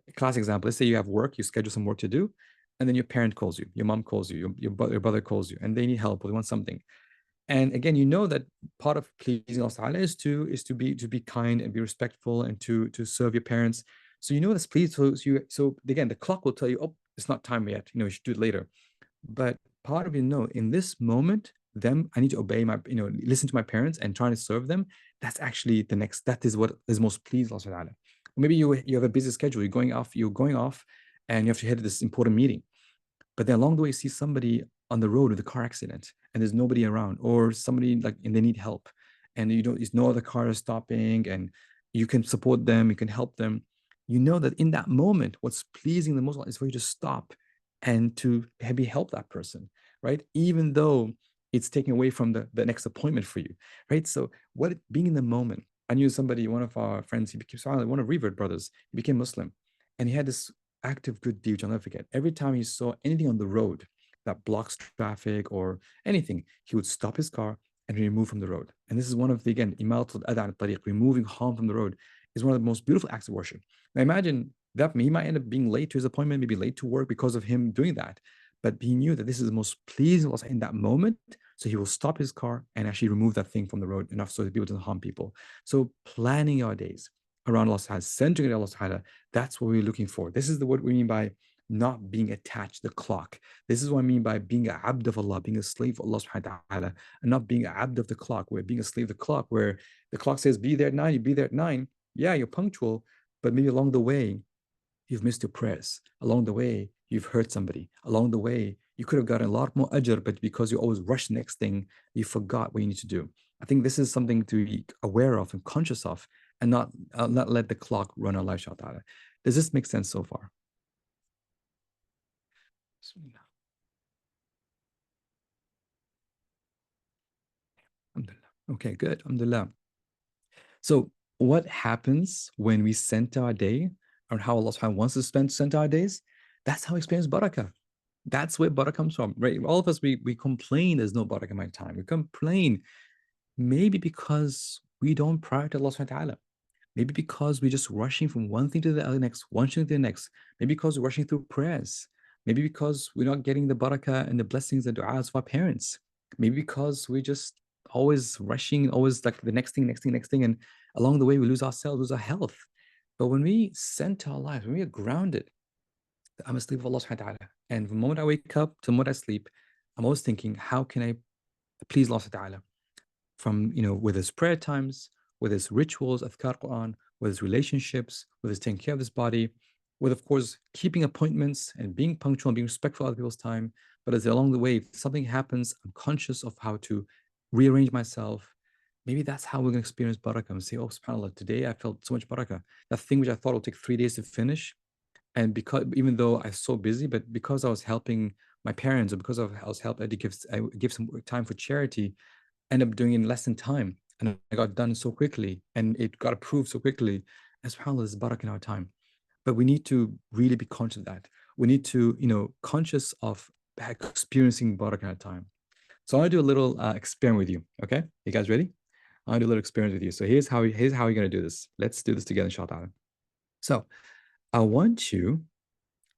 A classic example, let's say you have work, you schedule some work to do, and then your parent calls you, your mom calls you, your brother calls you, and they need help or they want something. And again, you know that part of pleasing Allah is to be kind and be respectful and to serve your parents. So you know this, please. So again, the clock will tell you, oh, it's not time yet. You should do it later. But part of you know, in this moment, I need to obey listen to my parents and trying to serve them. That's actually the next. That is what is most pleasing Allah Subhanahu wa Ta'ala. Maybe you have a busy schedule. You're going off, and you have to head to this important meeting. But then along the way, you see somebody on the road with a car accident and there's nobody around, or somebody like and they need help, and there's no other cars stopping, and you can support them, you can help them. You know that in that moment, what's pleasing the most is for you to stop and to maybe help that person, right? Even though it's taking away from the next appointment for you, right? So what being in the moment. I knew somebody, one of our friends, he became silent, one of Revert brothers, he became Muslim, and he had this act of good deed, which I'll never forget. Every time he saw anything on the road that blocks traffic or anything, he would stop his car and remove from the road. And this is one of the, again, imalatul adha an tariq, removing harm from the road, is one of the most beautiful acts of worship. Now imagine that he might end up being late to his appointment, maybe late to work because of him doing that. But he knew that this is the most pleasing in that moment. So he will stop his car and actually remove that thing from the road enough so that people don't harm people. So planning our days around Allah Subhanahu, centering it Allah Subhanahu, that's what we're looking for. This is what we mean by not being attached to the clock. This is what I mean by being a abd of Allah, being a slave of Allah subhanahu wa ta'ala, and not being a abd of the clock, where being a slave of the clock, where the clock says be there at 9, you be there at 9. Yeah, you're punctual, but maybe along the way, you've missed your prayers. Along the way, you've hurt somebody. Along the way, you could have gotten a lot more ajr, but because you always rush the next thing, you forgot what you need to do. I think this is something to be aware of and conscious of, and not let the clock run our life. Does this make sense so far? Okay, good. Alhamdulillah. So, what happens when we center our day on how Allah subhanahu wants to center our days? That's how we experience barakah. That's where barakah comes from, right? All of us, we complain there's no barakah in my time. We complain maybe because we don't prioritize Allah subhanahu wa ta'ala. Maybe because we're just rushing from one thing to the next, one thing to the next. Maybe because we're rushing through prayers. Maybe because we're not getting the barakah and the blessings and du'as of our parents. Maybe because we're just always rushing, always like the next thing, next thing, next thing. And along the way, we lose ourselves, lose our health. But when we center our lives, when we are grounded, I'm asleep of Allah subhanahu wa ta'ala. And from the moment I wake up to the moment I sleep, I'm always thinking, how can I please Allah subhanahu wa ta'ala? From with his prayer times, with his rituals, adhkar Quran, with his relationships, with his taking care of his body, with of course keeping appointments and being punctual and being respectful of other people's time. But as along the way, if something happens, I'm conscious of how to rearrange myself. Maybe that's how we're going to experience barakah and say, oh, subhanAllah, today I felt so much barakah. That thing which I thought would take 3 days to finish. And because even though I was so busy, but because I was helping my parents, or because I was helping, I give some time for charity, end up doing it in less than time. And I got done so quickly and it got approved so quickly. And subhanAllah, there's barakah in our time. But we need to really be conscious of that. We need to, conscious of experiencing barakah in our time. So I want to do a little experiment with you. Okay. You guys ready? I want to do a little experiment with you. So here's how you're going to do this. Let's do this together, inshallah. So I want you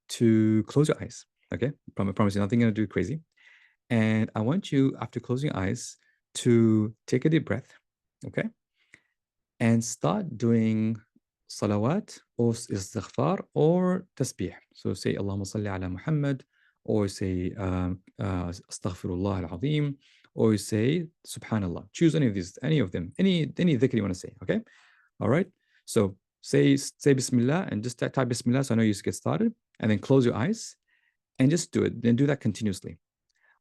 to close your eyes. Okay. I promise you nothing going to do crazy. And I want you, after closing your eyes, to take a deep breath, okay? And start doing salawat or istighfar or tasbih. So say Allahumma salli ala Muhammad, or say astaghfirullah al-azim, or say subhanallah. Choose any of them, any dhikr you want to say, okay? All right? So say bismillah and just type bismillah so I know you get started, and then close your eyes and just do it. Then do that continuously.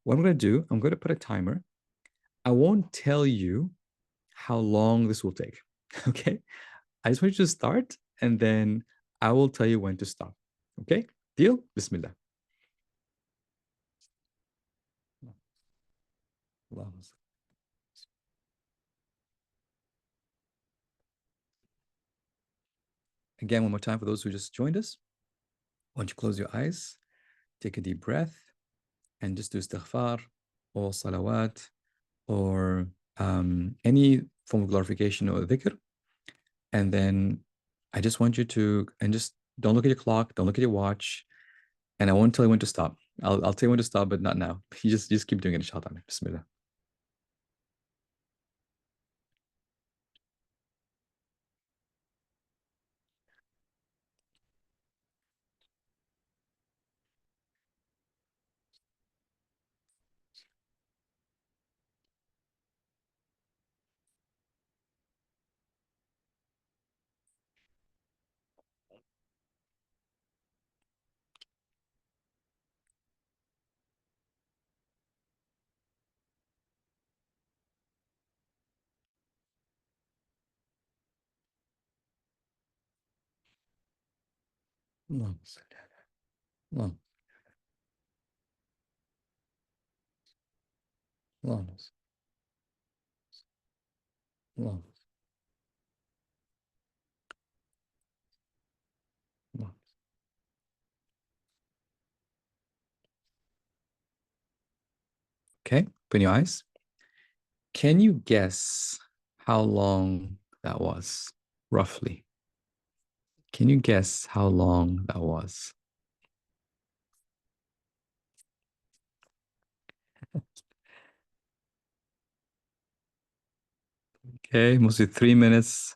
What I'm going to do, I'm going to put a timer. I won't tell you how long this will take. Okay. I just want you to start and then I will tell you when to stop. Okay. Deal? Bismillah. Again, one more time for those who just joined us. Why don't you close your eyes, take a deep breath, and just do istighfar or salawat or any form of glorification or dhikr. And then I just want you to, and just don't look at your clock, don't look at your watch, and I won't tell you when to stop. I'll tell you when to stop, but not now. You just keep doing it, inshallah. Bismillah. اللهم صل على اللهم اللهم صل اللهم اللهم. Okay, open your eyes. Can you guess how long that was, roughly? Can you guess how long that was? Okay, mostly 3 minutes,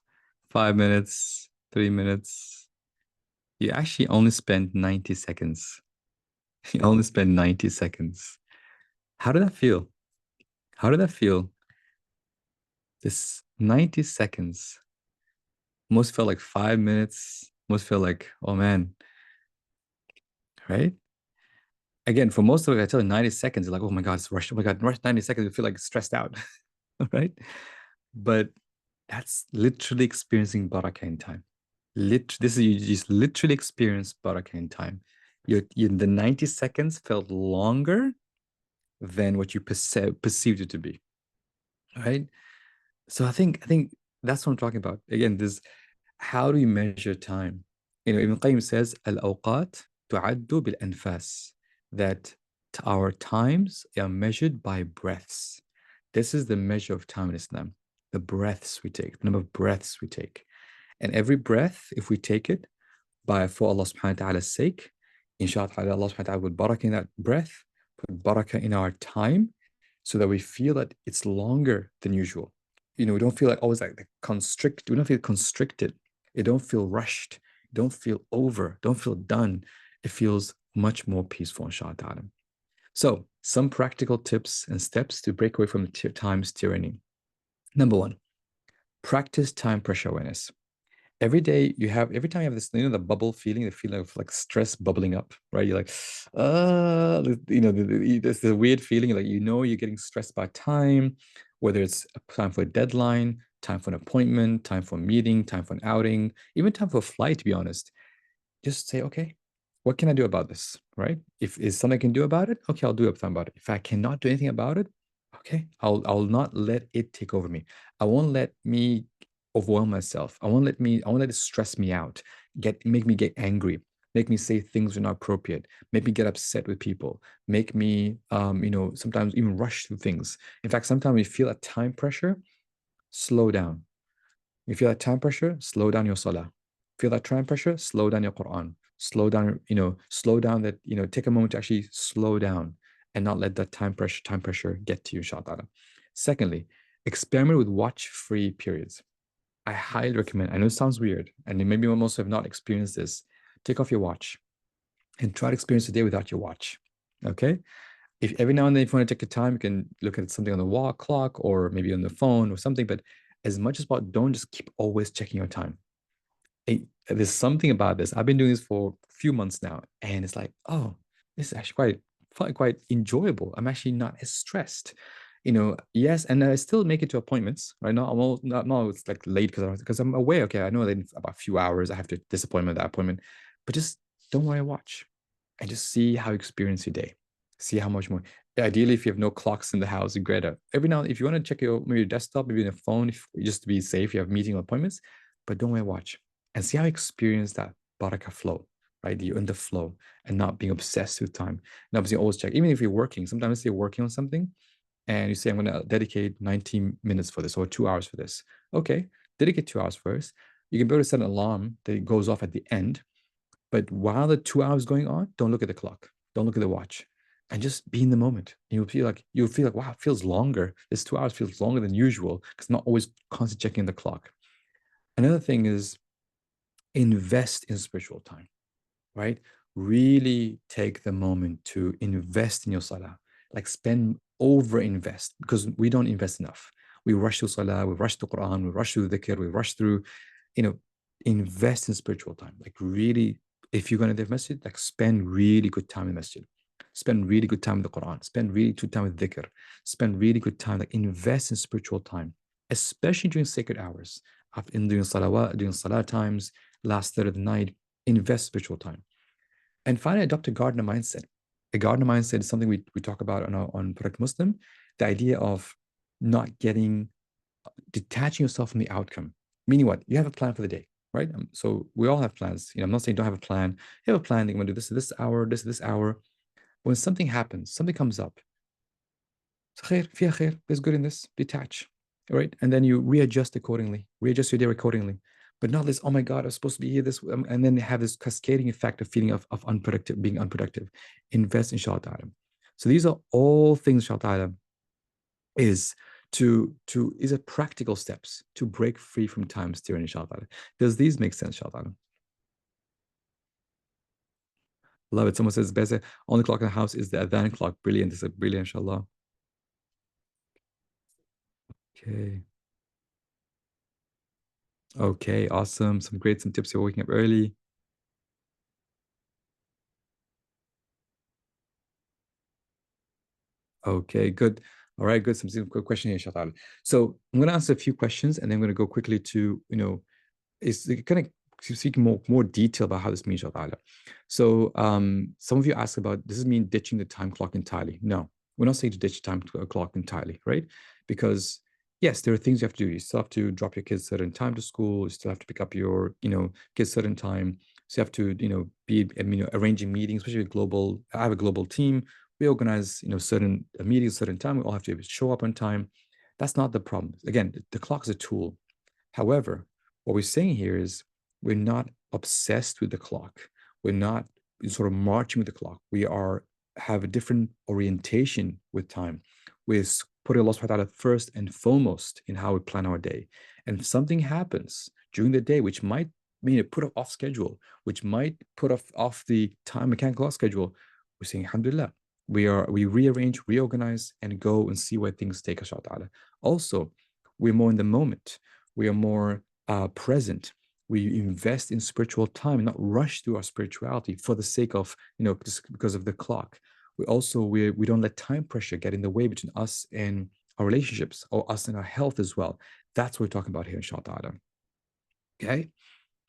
5 minutes, 3 minutes. You actually only spent 90 seconds. You only spent 90 seconds. How did that feel? How did that feel? This 90 seconds. Most felt like 5 minutes. Most felt like, oh man, right? Again, for most of it, I tell you 90 seconds, you're like, oh my God, it's rushed. Oh my God, rushed 90 seconds, you feel like stressed out, right? But that's literally experiencing barakah in time. This is you just literally experience barakah in time. The 90 seconds felt longer than what you perceived it to be, right? So I think that's what I'm talking about. Again, this how do you measure time? Ibn Qayyim says, Al-awqat tu'addu bil-anfas, that our times are measured by breaths. This is the measure of time in Islam, the breaths we take, the number of breaths we take. And every breath, if we take it for Allah subhanahu wa ta'ala's sake, inshallah, Allah subhanahu wa ta'ala will barakah in that breath, put barakah in our time, so that we feel that it's longer than usual. We don't feel like always like constrict. We don't feel constricted. It don't feel rushed. Don't feel over. Don't feel done. It feels much more peaceful, inshallah. So, some practical tips and steps to break away from the time's tyranny. Number one, practice time pressure awareness. Every time you have this, the bubble feeling, the feeling of like stress bubbling up, right? You're like, there's the weird feeling, like, you're getting stressed by time, whether it's time for a deadline, time for an appointment, time for a meeting, time for an outing, even time for a flight, to be honest. Just say, okay, what can I do about this? Right? If is something I can do about it, okay, I'll do something about it. If I cannot do anything about it, okay, I'll not let it take over me. I won't let me overwhelm myself. I won't let it stress me out, make me get angry, make me say things that are not appropriate, make me get upset with people, make me sometimes even rush through things. In fact, sometimes you feel a time pressure, slow down. You feel that time pressure, slow down your salah. Feel that time pressure, slow down your Quran. Slow down that, take a moment to actually slow down and not let that time pressure get to you, inshallah. Secondly, experiment with watch-free periods. I highly recommend. I know it sounds weird, and maybe most have not experienced this. Take off your watch and try to experience the day without your watch. Okay? If every now and then, if you want to take a time, you can look at something on the wall clock or maybe on the phone or something. But as much as possible, don't just keep always checking your time. There's something about this. I've been doing this for a few months now, and it's like, oh, this is actually quite enjoyable. I'm actually not as stressed. Yes, and I still make it to appointments. Right now, not it's like late because I'm aware. Okay, I know that in about a few hours I have to this appointment, that appointment, but just don't wear a watch, and just see how you experience your day. See how much more. Ideally, if you have no clocks in the house, Greta, every now, if you want to check maybe your desktop, maybe your phone, just to be safe, you have meeting appointments, but don't wear a watch, and see how you experience that barakah flow, right? You're in the flow and not being obsessed with time. And obviously, always check, even if you're working, sometimes you're working on something and you say, I'm going to dedicate 90 minutes for this or 2 hours for this. Okay, dedicate 2 hours first. You can be able to set an alarm that it goes off at the end. But while the 2 hours going on, don't look at the clock. Don't look at the watch. And just be in the moment. You'll feel like, wow, it feels longer. This 2 hours feels longer than usual because not always constantly checking the clock. Another thing is invest in spiritual time, right? Really take the moment to invest in your salah, like over invest, because we don't invest enough. We rush through salah, we rush through Quran, we rush through dhikr, we rush through, you know, invest in spiritual time. Like really, if you're going to the masjid, like spend really good time in the masjid. Spend really good time with the Quran. Spend really good time with dhikr. Spend really good time, like invest in spiritual time, especially during sacred hours. After in doing salawat, during salah times, last third of the night, invest spiritual time. And finally, adopt a gardener mindset. A gardener mindset is something we talk about on Product Muslim, the idea of not getting detaching yourself from the outcome. Meaning what? You have a plan for the day, right? So we all have plans. I'm not saying don't have a plan. You have a plan. You're going to do this hour, this hour. When something happens, something comes up, khair, fiha khair, there's good in this, detach, right? And then you readjust accordingly, readjust your day accordingly. But not this, oh my God, I was supposed to be here this, and then have this cascading effect of feeling of unproductive, being unproductive. Invest in Shah Ta'ala. So these are all things Shah Ta'ala is to is a practical steps to break free from time's tyranny, Shah Ta'ala. Does these make sense, Shah Ta'ala? Love it. Someone says, Beza, only clock in the house is the Adhan clock. Brilliant. It's a brilliant, inshallah. Okay. Okay, awesome. Some tips for waking up early. Okay, good. All right, good. Some good question here, Shatal. So I'm going to answer a few questions and then I'm going to go quickly to, is kind of seek more detail about how this means, Shatal. So some of you ask about, does this mean ditching the time clock entirely? No, we're not saying to ditch the time clock entirely, right? Because yes, there are things you have to do. You still have to drop your kids certain time to school. You still have to pick up your, kids certain time. So you have to, be, arranging meetings, especially with global. I have a global team. We organize, certain meetings, certain time. We all have to show up on time. That's not the problem. Again, the clock is a tool. However, what we're saying here is we're not obsessed with the clock. We're not sort of marching with the clock. We are have a different orientation with time. We put Allah subhanahu wa ta'ala first and foremost in how we plan our day. And if something happens during the day, which might mean it put off schedule, which might put off the time mechanical clock schedule, we're saying Alhamdulillah. We rearrange, reorganize, and go and see where things take us, ta'ala. Also, we're more in the moment. We are more present. We invest in spiritual time, not rush through our spirituality for the sake of, just because of the clock. We don't let time pressure get in the way between us and our relationships or us and our health as well. That's what we're talking about here, inshallah. Okay.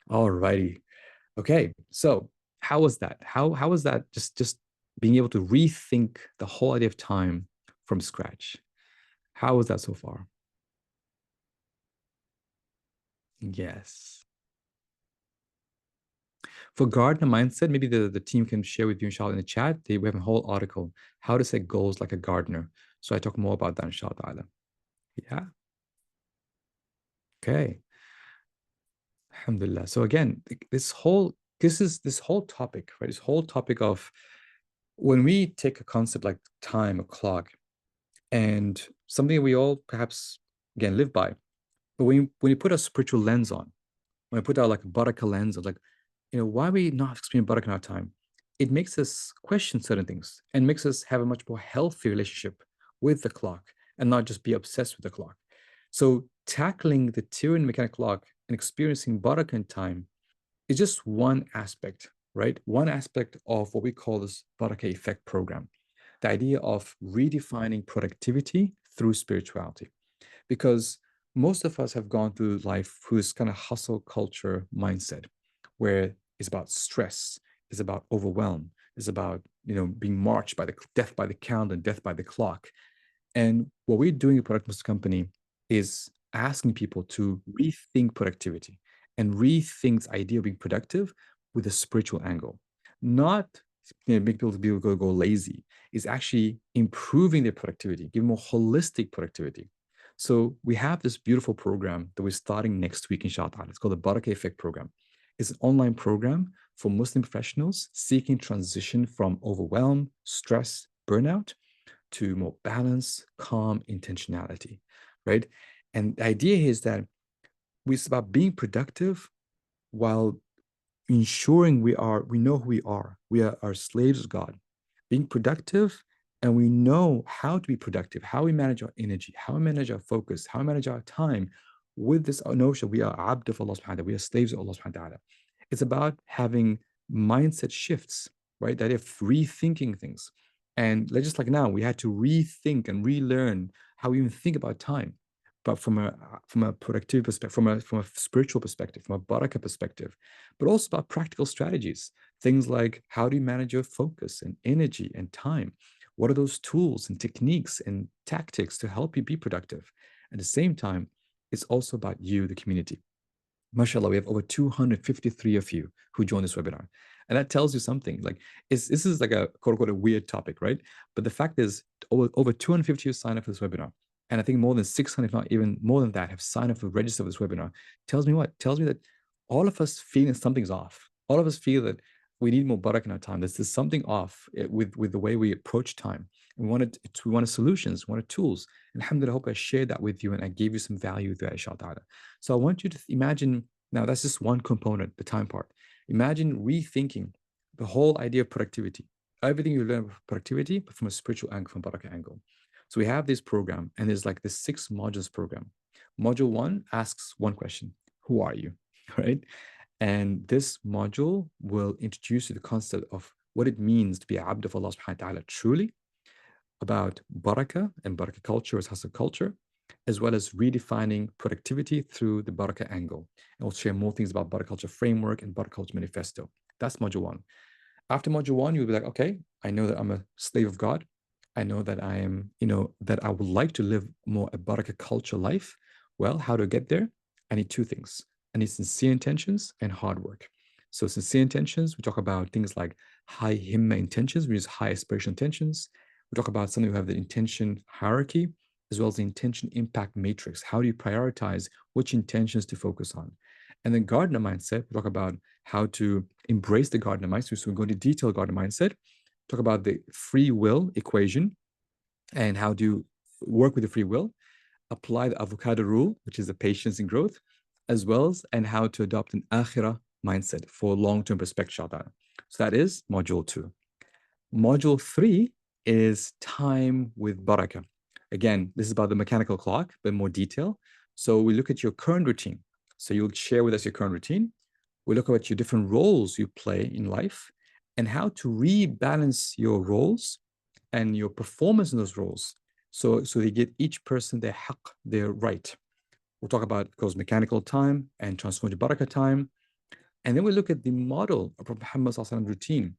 All righty. Okay. So how was that? How was that just being able to rethink the whole idea of time from scratch? How was that so far? Yes. For gardener mindset, maybe the team can share with you, inshallah, in the chat. We have a whole article, how to set goals like a gardener. So I talk more about that, inshallah. Yeah. Okay. Alhamdulillah. So again, this whole topic, right? This whole topic of when we take a concept like time, a clock, and something we all perhaps again live by, but when you put a spiritual lens on, when I put out like a barakah lens of like, why are we not experiencing barakah in our time? It makes us question certain things and makes us have a much more healthy relationship with the clock and not just be obsessed with the clock. So tackling the Tyranny mechanic clock and experiencing barakah in time is just one aspect, right? One aspect of what we call this Barakah Effect program. The idea of redefining productivity through spirituality. Because most of us have gone through life whose kind of hustle culture mindset, where it's about stress, it's about overwhelm, it's about being marched by the death by the count and death by the clock. And what we're doing at Product Master Company is asking people to rethink productivity and rethink the idea of being productive with a spiritual angle. Not make people go lazy, is actually improving their productivity, give more holistic productivity. So we have this beautiful program that we're starting next week, inshallah. It's called the Barakah Effect program. It's an online program for Muslim professionals seeking transition from overwhelm, stress, burnout to more balance, calm, intentionality, right? And the idea is that it's about being productive while ensuring we know who we are. We are our slaves of God. Being productive, and we know how to be productive, how we manage our energy, how we manage our focus, how we manage our time with this notion we are abd of Allah subhanahu wa ta'ala, we are slaves of Allah subhanahu wa ta'ala. It's about having mindset shifts, right? That if rethinking things. And just like now, we had to rethink and relearn how we even think about time. but from a productivity perspective, from a spiritual perspective, from a barakah perspective, but also about practical strategies. Things like, how do you manage your focus and energy and time? What are those tools and techniques and tactics to help you be productive? At the same time, it's also about you, the community. MashaAllah, we have over 253 of you who joined this webinar. And that tells you something. Like, this is like a quote unquote a weird topic, right? But the fact is, over 250 you signed up for this webinar. And I think more than 600, if not even more than that, have signed up for register for this webinar. Tells me what? Tells me that all of us feeling something's off. All of us feel that we need more barakah in our time. There's something off with the way we approach time. And we wanted solutions, we wanted tools. And alhamdulillah, I hope I shared that with you and I gave you some value there, inshallah. So I want you to imagine, now that's just one component, the time part. Imagine rethinking the whole idea of productivity, everything you learn about productivity, but from a spiritual angle, from Barakah angle. So we have this program, and there's like the 6 modules program. Module 1 asks one question: who are you? Right? And this module will introduce you to the concept of what it means to be a abd of Allah subhanahu wa ta'ala truly, about barakah and barakah culture as hustle culture, as well as redefining productivity through the barakah angle. And we'll share more things about barakah culture framework and barakah culture manifesto. That's module 1. After module 1, you'll be like, okay, I know that I'm a slave of God. I know that I am, that I would like to live more a barakah culture life. Well, how to get there? I need 2 things. I need sincere intentions and hard work. So sincere intentions, we talk about things like high himma intentions, we use high aspirational intentions. We talk about something who have the intention hierarchy, as well as the intention impact matrix. How do you prioritize which intentions to focus on? And then gardener mindset, we talk about how to embrace the gardener mindset. So we go into detail gardener mindset, talk about the free will equation and how to work with the free will, apply the avocado rule, which is the patience and growth, as well as and how to adopt an akhirah mindset for long-term perspective. So that is module 2. Module 3 is time with barakah. Again, this is about the mechanical clock, but more detail. So we look at your current routine. So you'll share with us your current routine. We look at your different roles you play in life and how to rebalance your roles and your performance in those roles. So they get each person their haqq, their right. We'll talk about, of course, mechanical time and transformative barakah time. And then we look at the model of Prophet Muhammad's routine.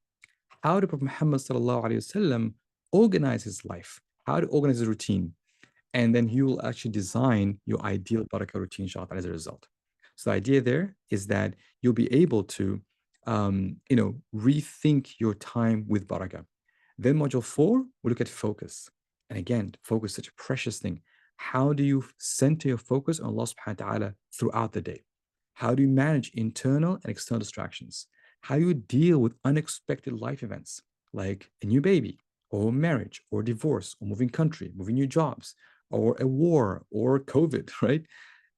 How did Prophet Muhammad organize his life? How to organize his routine? And then he will actually design your ideal barakah routine, inshallah, as a result. So the idea there is that you'll be able to, rethink your time with barakah. Then module 4, we look at focus. And again, focus is such a precious thing. How do you center your focus on Allah subhanahu wa ta'ala throughout the day? How do you manage internal and external distractions? How do you deal with unexpected life events like a new baby, or marriage, or divorce, or moving country, moving new jobs, or a war, or COVID, right?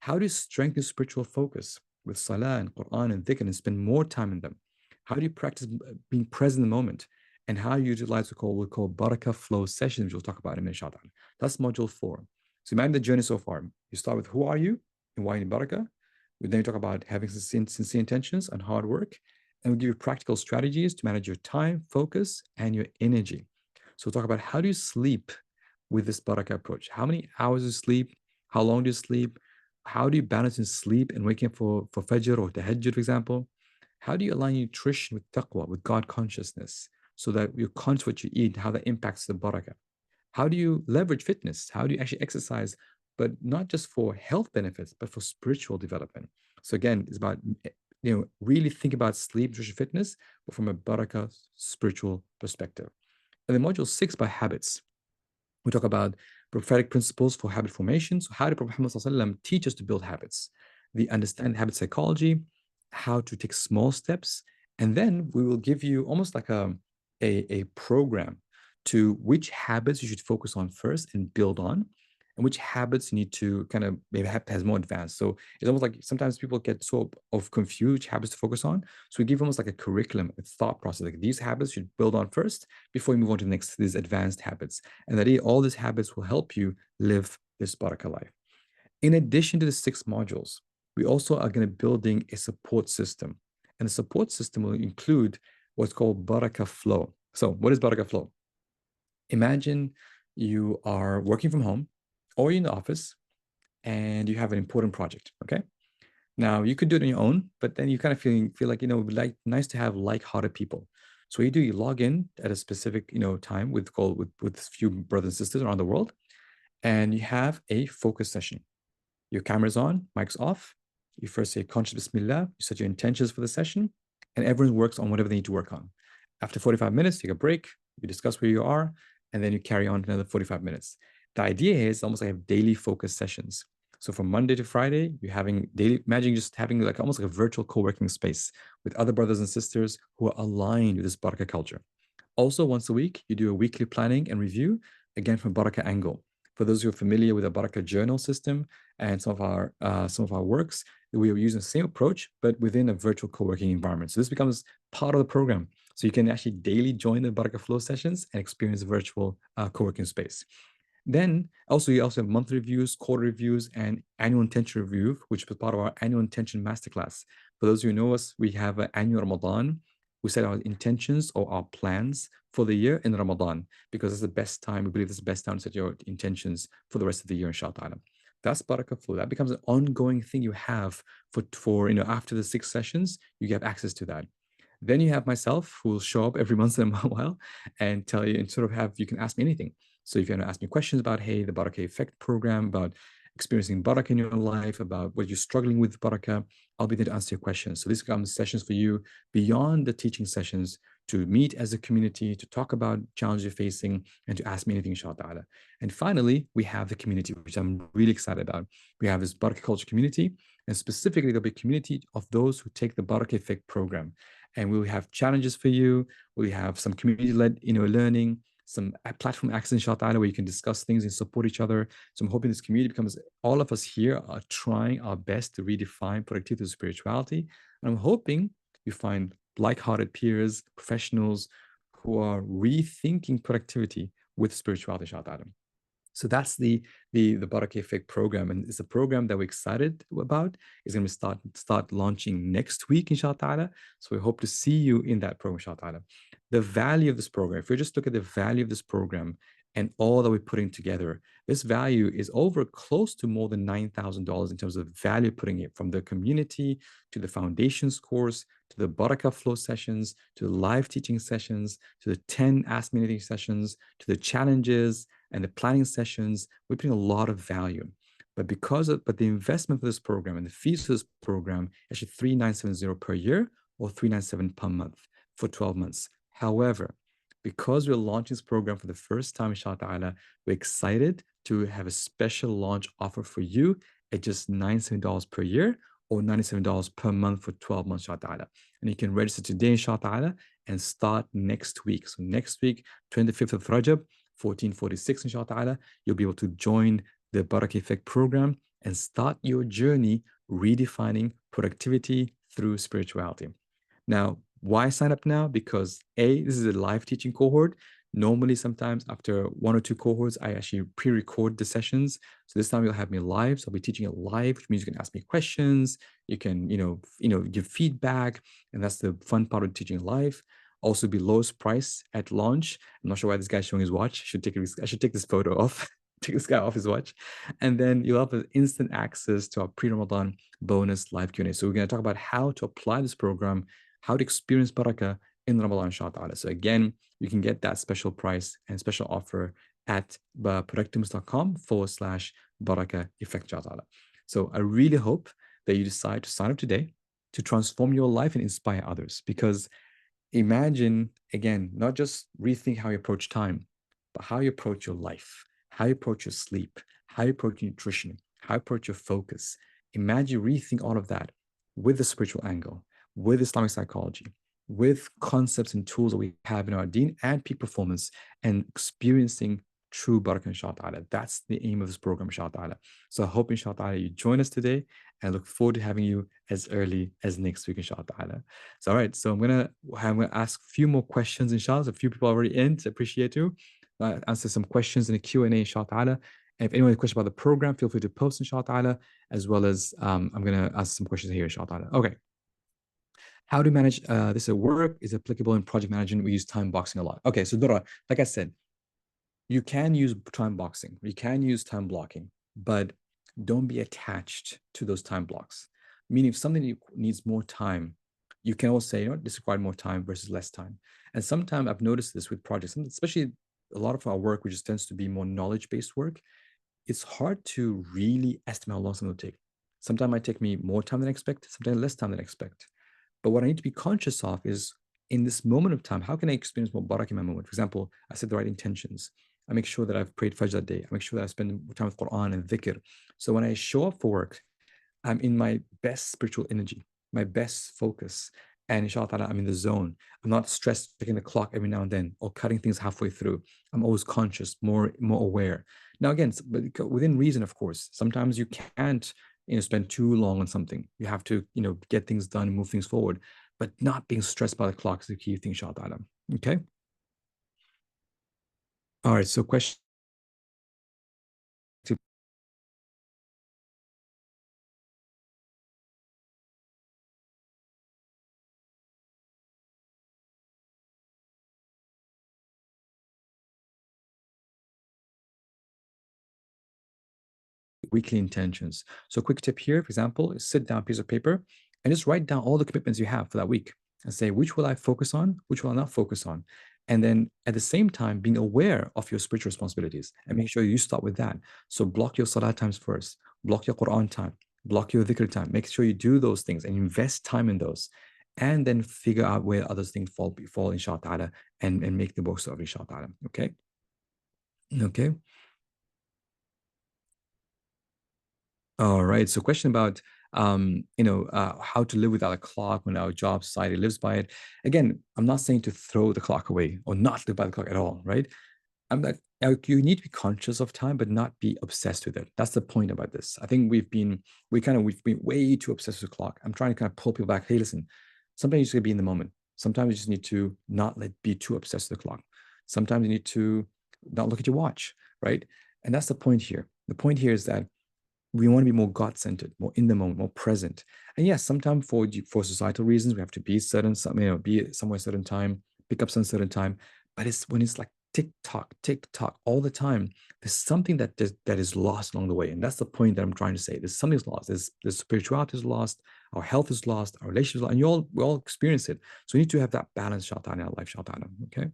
How do you strengthen spiritual focus with salah and Quran and dhikr and spend more time in them? How do you practice being present in the moment? And how you utilize what we call Barakah flow sessions, which we'll talk about in a minute, inshallah. That's module 4. So imagine the journey so far. You start with who are you and why you need Barakah. We then talk about having sincere intentions and hard work. And we give you practical strategies to manage your time, focus, and your energy. So we'll talk about how do you sleep with this Barakah approach? How many hours do you sleep? How long do you sleep? How do you balance in sleep and waking up for Fajr or Tahajjud, for example? How do you align nutrition with taqwa, with God consciousness, so that you're conscious what you eat, how that impacts the barakah? How do you leverage fitness? How do you actually exercise, but not just for health benefits, but for spiritual development? So again, it's about really think about sleep, nutrition, fitness, but from a barakah spiritual perspective. And then module 6 by habits. We talk about prophetic principles for habit formation. So how did Prophet Muhammad teach us to build habits? The understand habit psychology, how to take small steps, and then we will give you almost like a program to which habits you should focus on first and build on, and which habits you need to kind of maybe have as more advanced. So it's almost like sometimes people get so of confused which habits to focus on. So we give almost like a curriculum, a thought process. Like these habits should build on first before you move on to the next, these advanced habits. And that all these habits will help you live this barakah life. In addition to the 6 modules, we also are going to building a support system. And the support system will include what's called Barakah Flow. So what is Barakah Flow? Imagine you are working from home or in the office, and you have an important project. Okay. Now you could do it on your own, but then you kind of feel like, like nice to have like-hearted people. So what you do, you log in at a specific, time with a few brothers and sisters around the world, and you have a focus session. Your camera's on, mic's off. You first say conscious Bismillah, you set your intentions for the session, and everyone works on whatever they need to work on. After 45 minutes, take a break, you discuss where you are, and then you carry on another 45 minutes. The idea is almost like have daily focus sessions. So from Monday to Friday, you're having daily, imagine just having like almost like a virtual co-working space with other brothers and sisters who are aligned with this Barakah culture. Also, once a week, you do a weekly planning and review, again from Barakah angle. For those who are familiar with the Barakah journal system and some of our works, we are using the same approach, but within a virtual co-working environment. So this becomes part of the program. So you can actually daily join the Barakah flow sessions and experience a virtual co-working space. Then you also have monthly reviews, quarter reviews, and annual intention review, which was part of our annual intention masterclass. For those who know us, we have an annual Ramadan. We set our intentions or our plans for the year in Ramadan because it's the best time. We believe it's the best time to set your intentions for the rest of the year, inshallah. That's Barakah Flow. That becomes an ongoing thing you have for after the 6 sessions, you have access to that. Then you have myself who will show up every once in a while and tell you and sort of you can ask me anything. So if you want to ask me questions about, hey, the Barakah Effect program, about experiencing Barakah in your life, about what you're struggling with Barakah, I'll be there to answer your questions. So these become sessions for you beyond the teaching sessions to meet as a community, to talk about challenges you're facing, and to ask me anything, inshallah. And finally, we have the community, which I'm really excited about. We have this Barakah culture community, and specifically, there'll be a community of those who take the Barakah Effect program. And we'll have challenges for you. We have some community-led, learning, some platform access, inshallah, where you can discuss things and support each other. So I'm hoping this community becomes, all of us here are trying our best to redefine productivity through spirituality. And I'm hoping you find like-hearted peers, professionals who are rethinking productivity with spirituality, inshallah. So that's the Barakah Effect program, and it's a program that we're excited about. It's going to start launching next week, inshallah. So we hope to see you in that program, inshallah. The value of this program, if you just look at the value of this program and all that we're putting together, this value is over close to more than $9,000 in terms of value putting it, from the community to the foundations course, to the Barakah flow sessions, to the live teaching sessions, to the 10 Ask Me Anything sessions, to the challenges and the planning sessions. We're putting a lot of value. But the investment for this program and the fees for this program is actually $3,970 per year or $397 per month for 12 months. However, because we're launching this program for the first time, inshallah, we're excited to have a special launch offer for you at just $97 per year or $97 per month for 12 months, inshallah. And you can register today, inshallah, and start next week. So next week, 25th of Rajab, 1446, inshallah, you'll be able to join the Barakah Effect program and start your journey redefining productivity through spirituality. Now, why sign up now? Because this is a live teaching cohort. Normally, sometimes after 1 or 2 cohorts, I actually pre-record the sessions. So this time you'll have me live. So I'll be teaching it live, which means you can ask me questions. You can, give feedback, and that's the fun part of teaching live. Also, be lowest price at launch. I'm not sure why this guy's showing his watch. I should take this photo off. Take this guy off his watch, and then you'll have instant access to our pre-Ramadan bonus live Q&A. So we're going to talk about how to apply this program, how to experience Barakah in Ramadan, inshallah. So again, you can get that special price and special offer at productiveness.com/Barakah Effect, inshallah. So I really hope that you decide to sign up today to transform your life and inspire others. Because imagine, again, not just rethink how you approach time, but how you approach your life, how you approach your sleep, how you approach nutrition, how you approach your focus. Imagine you rethink all of that with the spiritual angle, with Islamic psychology, with concepts and tools that we have in our deen and peak performance, and experiencing true barakah, inshallah. That's the aim of this program, inshallah. So I hope, inshallah, you join us today, and I look forward to having you as early as next week, inshallah. So, all right, so I'm gonna ask a few more questions, inshallah. A few people are already in, so appreciate you. Answer some questions in the Q&A, inshallah. And if anyone has a question about the program, feel free to post, inshallah, as well as I'm gonna ask some questions here, inshallah. Okay. How to manage this at work is applicable in project management. We use time boxing a lot. Okay, so Dora, like I said, you can use time boxing, you can use time blocking, but don't be attached to those time blocks. Meaning, if something needs more time, you can always say, you know, this required more time versus less time. And sometimes I've noticed this with projects, especially a lot of our work, which tends to be more knowledge-based work. It's hard to really estimate how long something will take. Sometimes it might take me more time than I expect, sometimes less time than I expect. But what I need to be conscious of is in this moment of time, how can I experience more barakah in my moment? For example, I set the right intentions. I make sure that I've prayed Fajr that day. I make sure that I spend time with Quran and dhikr. So when I show up for work, I'm in my best spiritual energy, my best focus. And inshallah ta'ala, I'm in the zone. I'm not stressed checking the clock every now and then or cutting things halfway through. I'm always conscious, more aware. Now, again, but within reason, of course. Sometimes you can't, spend too long on something. You have to, get things done and move things forward, but not being stressed by the clock is the key thing, inshallah ta'ala. Okay. All right. So question two. Weekly intentions. So, quick tip here, for example, is sit down, piece of paper, and just write down all the commitments you have for that week and say, which will I focus on? Which will I not focus on? And then at the same time, being aware of your spiritual responsibilities and make sure you start with that. So, block your salah times first, block your Quran time, block your dhikr time. Make sure you do those things and invest time in those. And then figure out where other things fall inshallah ta'ala, and make the most of it, inshallah ta'ala. Okay. Okay. All right. So, question about how to live without a clock when our job society lives by it. Again, I'm not saying to throw the clock away or not live by the clock at all, right? I'm like, you need to be conscious of time, but not be obsessed with it. That's the point about this. I think we've been way too obsessed with the clock. I'm trying to kind of pull people back. Hey, listen, sometimes you just gotta be in the moment. Sometimes you just need to not be too obsessed with the clock. Sometimes you need to not look at your watch, right? And that's the point here. The point here is that we want to be more God-centered, more in the moment, more present. And yes, sometimes for societal reasons, we have to be be somewhere a certain time, pick up some certain time. But it's when it's like tick tock all the time. There's something that is lost along the way, and that's the point that I'm trying to say. There's something's lost. There's spirituality is lost, our health is lost, our relationships is lost, and we all experience it. So we need to have that balance, shaitan, in our life, shaitan. Okay,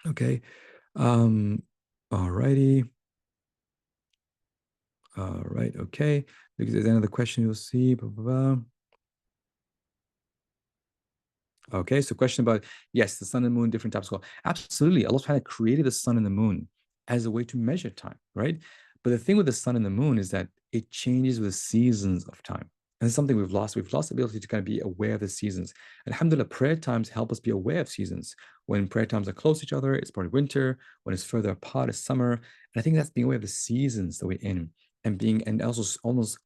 okay. Um, Alrighty. All right, okay. Because there's another question you'll see. Blah, blah, blah. Okay, so question about, yes, the sun and moon, different types of clock. Absolutely. Allah subhanahu created the sun and the moon as a way to measure time, right? But the thing with the sun and the moon is that it changes with seasons of time. And it's something we've lost. We've lost the ability to kind of be aware of the seasons. And alhamdulillah, prayer times help us be aware of seasons. When prayer times are close to each other, it's probably winter. When it's further apart, it's summer. And I think that's being aware of the seasons that we're in and also almost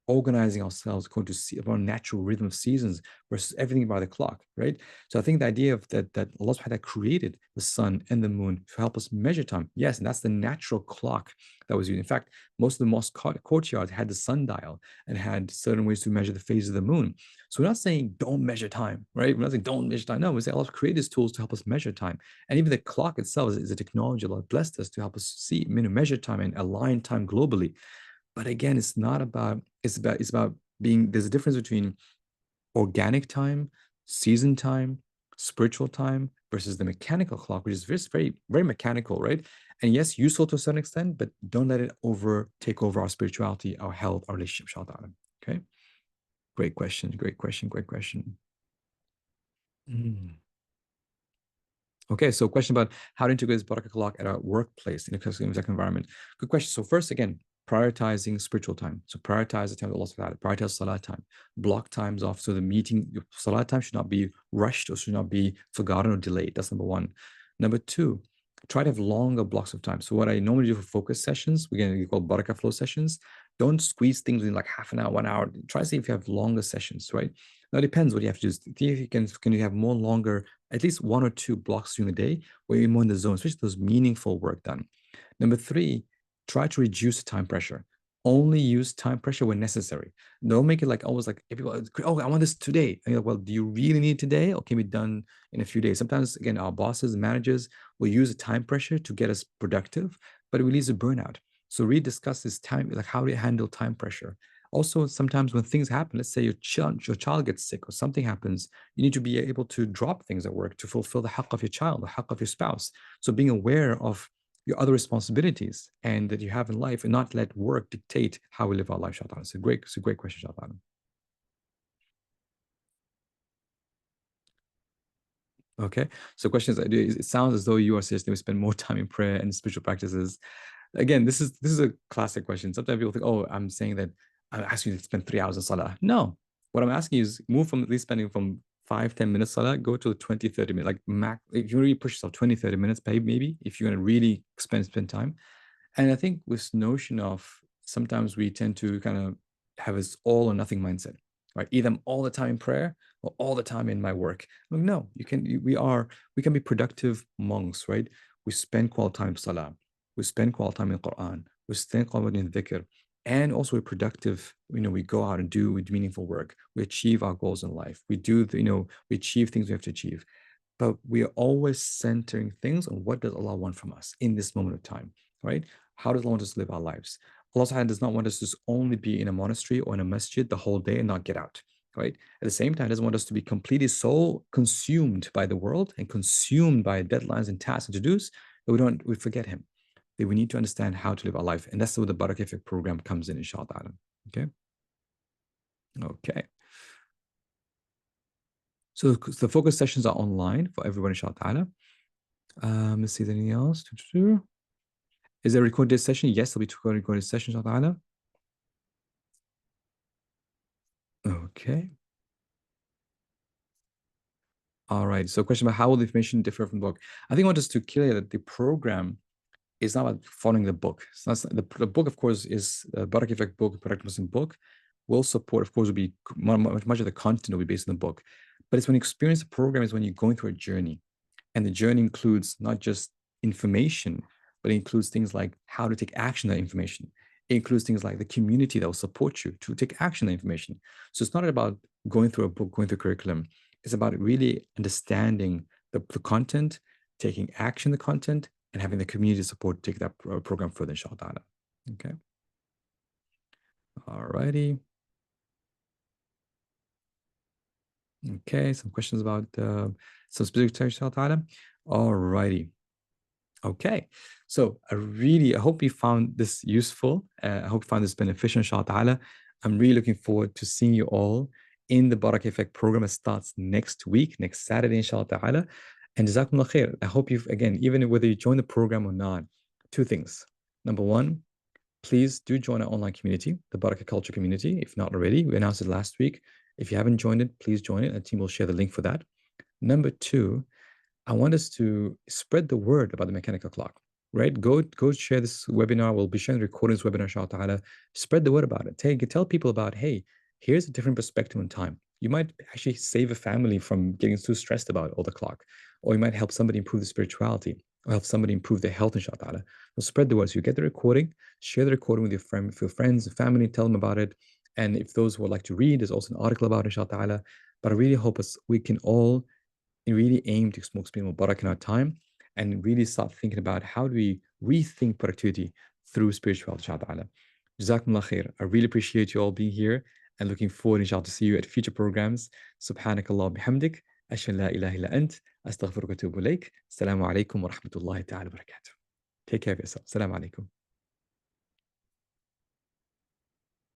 organizing ourselves according to see our natural rhythm of seasons versus everything by the clock, right? So I think the idea of that Allah subhanahu wa ta'ala created the sun and the moon to help us measure time. Yes, and that's the natural clock that was used. In fact, most of the mosque courtyards had the sundial and had certain ways to measure the phase of the moon. So we're not saying don't measure time, right? We're not saying don't measure time. No, we're saying Allah created these tools to help us measure time. And even the clock itself is a technology Allah blessed us to help us see, measure time and align time globally. But again, it's about being there's a difference between organic time, season time, spiritual time versus the mechanical clock, which is very, very mechanical, right? And yes, useful to a certain extent, but don't let it take over our spirituality, our health, our relationship, shaitan. Okay. Great question. Great question. Great question. Mm. Okay, so question about how to integrate this Barakah clock at our workplace in a executive environment. Good question. So first, again, prioritizing spiritual time. So prioritize the time of Allah subhanahu wa ta'ala, prioritize salah time, block times off. So the meeting, your salah time should not be rushed or should not be forgotten or delayed. That's number one. Number two, try to have longer blocks of time. So what I normally do for focus sessions, we call Barakah flow sessions. Don't squeeze things in like half an hour, 1 hour. Try to see if you have longer sessions, right? Now it depends what you have to do. See if you can you have more longer, at least 1 or 2 blocks during the day where you're more in the zone, especially those meaningful work done. Number three, try to reduce time pressure. Only use time pressure when necessary. Don't make it like always like everyone, oh, I want this today. And you're like, well, do you really need it today or can it be done in a few days? Sometimes, again, our bosses and managers will use the time pressure to get us productive, but it leads to burnout. So really discuss this time, like how do you handle time pressure. Also, sometimes when things happen, let's say your child gets sick or something happens, you need to be able to drop things at work to fulfill the haqq of your child, the haqq of your spouse. So being aware of your other responsibilities and that you have in life and not let work dictate how we live our life, inshallah. It's a great question, inshallah. Okay. So questions, it sounds as though you are suggesting we spend more time in prayer and spiritual practices. Again, this is a classic question. Sometimes people think, oh, I'm saying that I'm asking you to spend 3 hours in salah. No. What I'm asking you is move from at least spending from 5, 10 minutes salah, go to 20, 30 minutes. Like max, if you really push yourself 20, 30 minutes, maybe if you're gonna really spend time. And I think this notion of sometimes we tend to kind of have this all or nothing mindset, right? Either I'm all the time in prayer or all the time in my work. Like, no, we can be productive monks, right? We spend quality time in salah, we spend quality time in Quran, we spend quality in dhikr, and also we're productive. We go out and do meaningful work. We achieve our goals in life. We achieve things we have to achieve, but we are always centering things on what does Allah want from us in this moment of time, right? How does Allah want us to live our lives? Allah Subhanahu does not want us to just only be in a monastery or in a masjid the whole day and not get out, right? At the same time, he doesn't want us to be completely so consumed by the world and consumed by deadlines and tasks and to-dos that we forget Him. That we need to understand how to live our life. And that's where the Barakah Effect program comes in, inshallah. Okay. Okay. So the focus sessions are online for everyone, inshallah. Let's see, is there anything else? Is there a recorded session? Yes, there'll be two recorded sessions, inshallah. Okay. All right. So question about how will the information differ from the book? I think I want us to clear that the program is not about following the book. So the book, of course, is Barakah Effect book, Protect Muslim book. Will support, of course, will be much of the content will be based on the book. But it's when you experience the program is when you're going through a journey. And the journey includes not just information, but it includes things like how to take action on that information. It includes things like the community that will support you to take action on information. So it's not about going through a book, going through curriculum. It's about really understanding the content, taking action on the content, and having the community support to take that program further, inshallah. Okay. All righty. Okay, some questions about some specific text, inshallah. All righty. Okay, so I hope you found this useful. I hope you found this beneficial, inshallah. I'm really looking forward to seeing you all in the Barakah Effect program that starts next week, next Saturday, inshallah. And Jazakumullah khair. I hope you've, again, even whether you join the program or not, two things. Number one, please do join our online community, the Barakah Culture community, if not already. We announced it last week. If you haven't joined it, please join it. The team will share the link for that. Number two, I want us to spread the word about the mechanical clock, right? Go share this webinar. We'll be sharing the recordings webinar, inshallah. Spread the word about it. Tell people about, hey, here's a different perspective on time. You might actually save a family from getting too stressed about all the clock, or you might help somebody improve the spirituality, or help somebody improve their health, inshallah. So spread the word. So you get the recording, share the recording with your friends and family, tell them about it. And if those would like to read, there's also an article about it, inshallah. But I really hope we can all really aim to smoke spin more barakah in our time and really start thinking about how do we rethink productivity through spirituality, inshallah. Jazakumullah khair. I really appreciate you all being here and looking forward, inshallah, to see you at future programs. Subhanakallah bihamdik. Ashhadu la ilaha illa ant. Astaghfiruka wa atubu ilaik. Assalamu alaikum wa rahmatullahi ta'ala wa barakatuh. Take care of yourself. Assalamu alaikum.